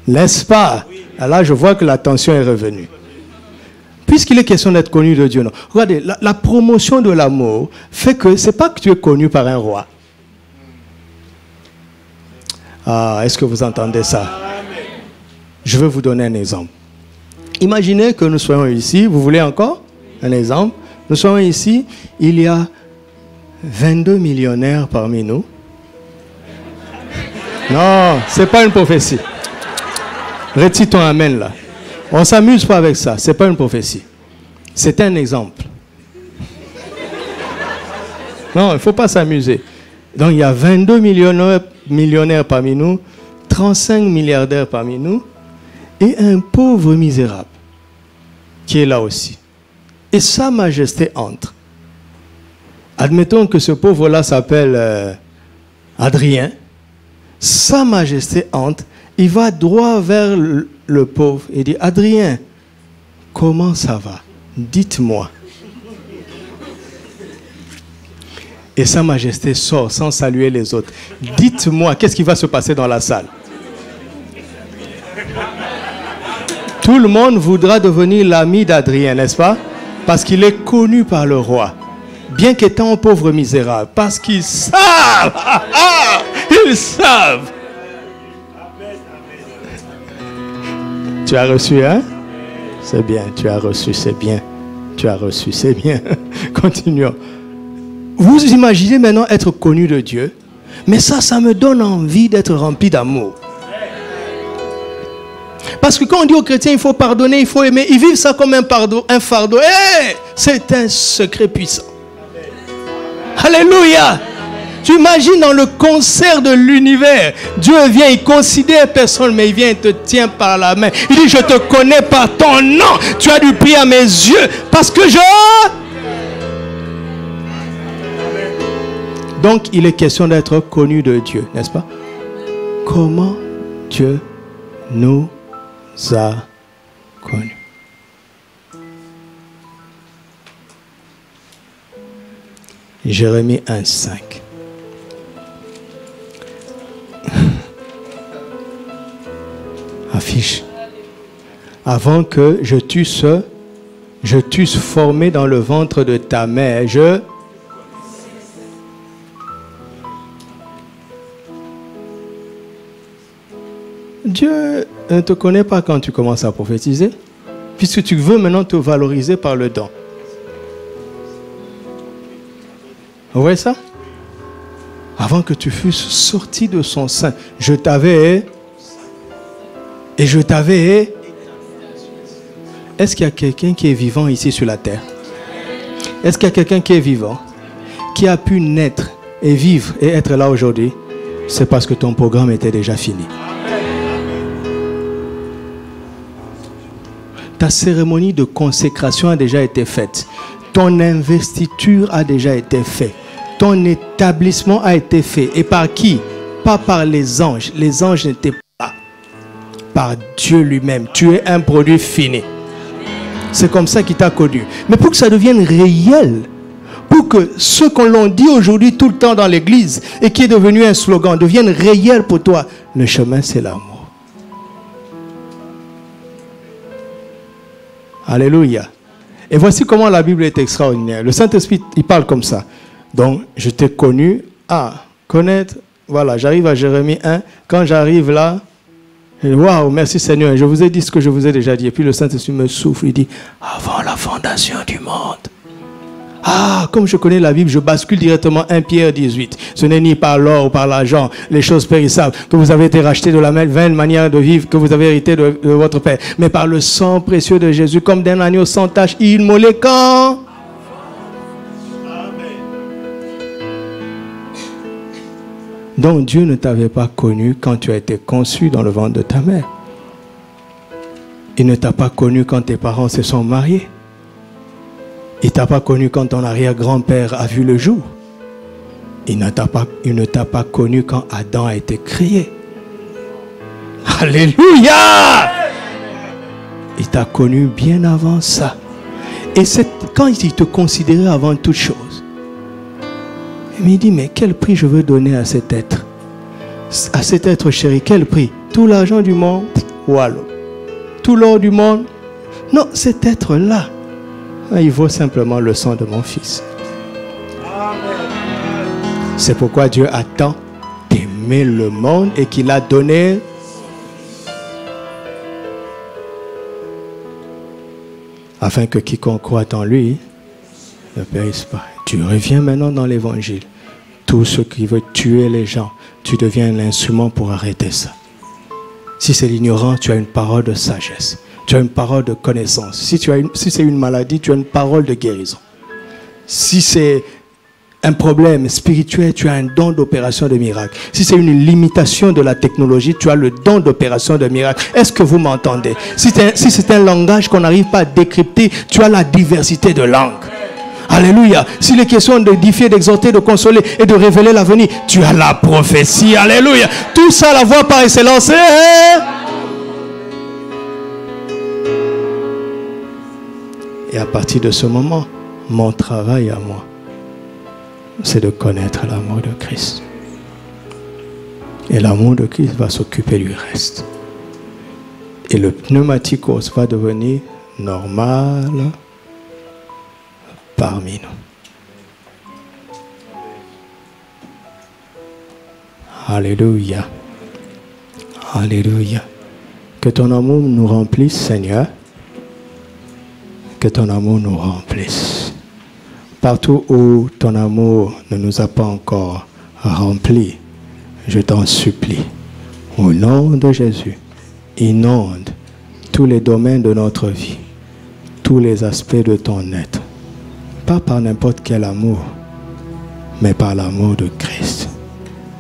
Speaker 2: N'est-ce pas? Là, je vois que la tension est revenue. Puisqu'il est question d'être connu de Dieu, non. Regardez, la promotion de l'amour fait que ce n'est pas que tu es connu par un roi. Ah, est-ce que vous entendez ça? Je vais vous donner un exemple. Imaginez que nous soyons ici. Vous voulez encore un exemple? Nous soyons ici. Il y a 22 millionnaires parmi nous. Non, ce n'est pas une prophétie. Retire ton amen là. On ne s'amuse pas avec ça. Ce n'est pas une prophétie. C'est un exemple. Non, il ne faut pas s'amuser. Donc il y a 22 millionnaires parmi nous, 35 milliardaires parmi nous, et un pauvre misérable qui est là aussi. Et Sa Majesté entre. Admettons que ce pauvre-là s'appelle Adrien. Sa Majesté entre, il va droit vers le pauvre et dit, Adrien, comment ça va? Dites-moi. Et Sa Majesté sort sans saluer les autres. Dites-moi, qu'est-ce qui va se passer dans la salle? Tout le monde voudra devenir l'ami d'Adrien, n'est-ce pas? Parce qu'il est connu par le roi. Bien qu'étant un pauvre misérable. Parce qu'ils savent. Ils savent. Tu as reçu, hein? C'est bien, tu as reçu, c'est bien. Tu as reçu, c'est bien. Continuons. Vous imaginez maintenant être connu de Dieu, mais ça me donne envie d'être rempli d'amour. Parce que quand on dit aux chrétiens, il faut pardonner, il faut aimer, ils vivent ça comme un fardeau. Hey, c'est un secret puissant. Alléluia. Tu imagines dans le concert de l'univers, Dieu vient, il considère personne, mais il vient et te tient par la main. Il dit, je te connais par ton nom. Tu as dû prier à mes yeux parce que je... Donc, il est question d'être connu de Dieu, n'est-ce pas? Comment Dieu nous a connus. Jérémie 1,5. Affiche. Avant que je t'eusse formé dans le ventre de ta mère, Dieu ne te connaît pas quand tu commences à prophétiser, puisque tu veux maintenant te valoriser par le don. Vous voyez ça? Avant que tu fusses sorti de son sein, je t'avais... Est-ce qu'il y a quelqu'un qui est vivant ici sur la terre? Est-ce qu'il y a quelqu'un qui est vivant, qui a pu naître et vivre et être là aujourd'hui? C'est parce que ton programme était déjà fini. Ta cérémonie de consécration a déjà été faite. Ton investiture a déjà été faite. Ton établissement a été fait. Et par qui? Pas par les anges. Les anges n'étaient pas. Par Dieu lui-même. Tu es un produit fini. C'est comme ça qu'il t'a connu. Mais pour que ça devienne réel, pour que ce qu'on l'on dit aujourd'hui tout le temps dans l'église et qui est devenu un slogan devienne réel pour toi, le chemin c'est l'amour. Alléluia. Et voici comment la Bible est extraordinaire. Le Saint-Esprit, il parle comme ça. Donc, je t'ai connu à connaître. Voilà, j'arrive à Jérémie 1. Quand j'arrive là, waouh, merci Seigneur. Je vous ai dit ce que je vous ai déjà dit. Et puis le Saint-Esprit me souffle. Il dit, avant la fondation du monde. Ah, comme je connais la Bible, je bascule directement 1 Pierre 18. Ce n'est ni par l'or ou par l'argent, les choses périssables, que vous avez été rachetés de la vaine manière de vivre que vous avez hérité de votre Père, mais par le sang précieux de Jésus, comme d'un agneau sans tache, immolé quand? Donc Dieu ne t'avait pas connu quand tu as été conçu dans le ventre de ta mère. Il ne t'a pas connu quand tes parents se sont mariés. Il ne t'a pas connu quand ton arrière-grand-père a vu le jour. Il ne t'a pas connu quand Adam a été créé. Alléluia! Il t'a connu bien avant ça. Et quand il te considérait avant toute chose, il me dit, mais quel prix je veux donner à cet être? À cet être chéri, quel prix? Tout l'argent du monde? Voilà. Tout l'or du monde? Non, cet être-là, il vaut simplement le sang de mon fils. C'est pourquoi Dieu a tant aimé le monde et qu'il a donné afin que quiconque croit en lui ne périsse pas. Tu reviens maintenant dans l'évangile. Tout ce qui veut tuer les gens, tu deviens l'instrument pour arrêter ça. Si c'est l'ignorance, tu as une parole de sagesse. Tu as une parole de connaissance. Si c'est une maladie, tu as une parole de guérison. Si c'est un problème spirituel, tu as un don d'opération de miracle. Si c'est une limitation de la technologie, tu as le don d'opération de miracle. Est-ce que vous m'entendez? Si c'est un langage qu'on n'arrive pas à décrypter, tu as la diversité de langues. Alléluia. S'il est question d'édifier, d'exhorter, de consoler et de révéler l'avenir, tu as la prophétie. Alléluia. Tout ça, la voix par excellence. Et à partir de ce moment, mon travail à moi, c'est de connaître l'amour de Christ. Et l'amour de Christ va s'occuper du reste. Et le pneumaticos va devenir normal parmi nous. Alléluia. Alléluia. Que ton amour nous remplisse, Seigneur. Que ton amour nous remplisse. Partout où ton amour ne nous a pas encore remplis, je t'en supplie, au nom de Jésus, inonde tous les domaines de notre vie, tous les aspects de ton être. Pas par n'importe quel amour, mais par l'amour de Christ.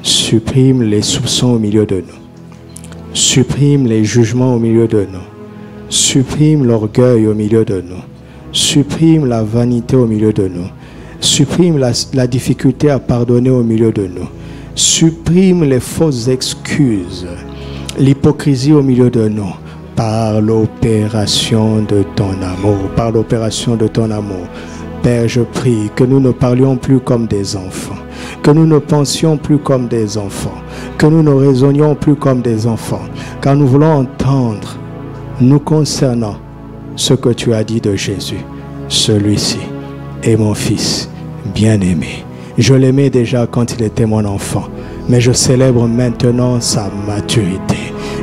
Speaker 2: Supprime les soupçons au milieu de nous. Supprime les jugements au milieu de nous. Supprime l'orgueil au milieu de nous. Supprime la vanité au milieu de nous. Supprime la difficulté à pardonner au milieu de nous. Supprime les fausses excuses. l'hypocrisie au milieu de nous, par l'opération de ton amour, par l'opération de ton amour. Père, je prie que nous ne parlions plus comme des enfants, que nous ne pensions plus comme des enfants, que nous ne raisonnions plus comme des enfants, car nous voulons entendre, nous concernant, ce que tu as dit de Jésus. Celui-ci est mon fils bien-aimé. Je l'aimais déjà quand il était mon enfant, mais je célèbre maintenant sa maturité.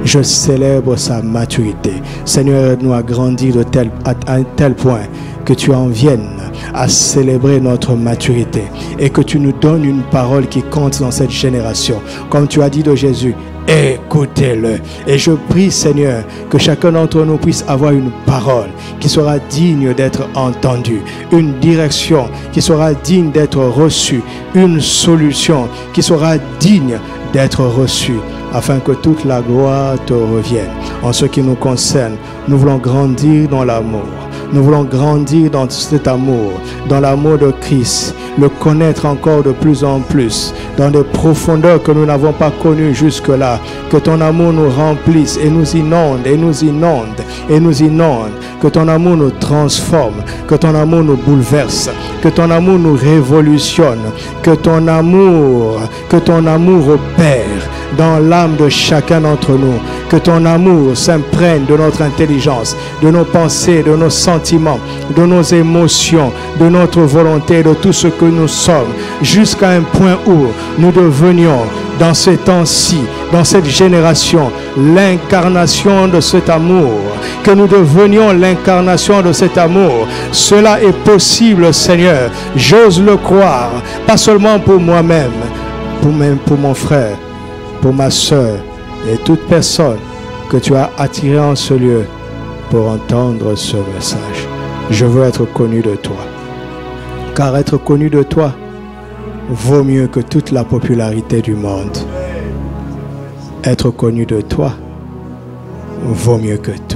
Speaker 2: Je célèbre sa maturité. Seigneur, aide-nous à grandir à un tel point que tu en viennes à célébrer notre maturité et que tu nous donnes une parole qui compte dans cette génération. Comme tu as dit de Jésus, écoutez-le. Et je prie, Seigneur, que chacun d'entre nous puisse avoir une parole qui sera digne d'être entendue, une direction qui sera digne d'être reçue, une solution qui sera digne d'être reçue, afin que toute la gloire te revienne. En ce qui nous concerne, nous voulons grandir dans l'amour. Nous voulons grandir dans cet amour, dans l'amour de Christ, le connaître encore de plus en plus, dans des profondeurs que nous n'avons pas connues jusque-là. Que ton amour nous remplisse et nous inonde, et nous inonde, et nous inonde. Que ton amour nous transforme, que ton amour nous bouleverse, que ton amour nous révolutionne, que ton amour opère dans l'âme de chacun d'entre nous. Que ton amour s'imprègne de notre intelligence, de nos pensées, de nos sentiments, de nos émotions, de notre volonté, de tout ce que nous sommes, jusqu'à un point où nous devenions, dans ces temps-ci, dans cette génération, l'incarnation de cet amour. Que nous devenions l'incarnation de cet amour. Cela est possible, Seigneur. J'ose le croire, pas seulement pour moi-même, pour mon frère, pour ma soeur et toute personne que tu as attirée en ce lieu pour entendre ce message. Je veux être connu de toi. Car être connu de toi vaut mieux que toute la popularité du monde. Être connu de toi vaut mieux que tout.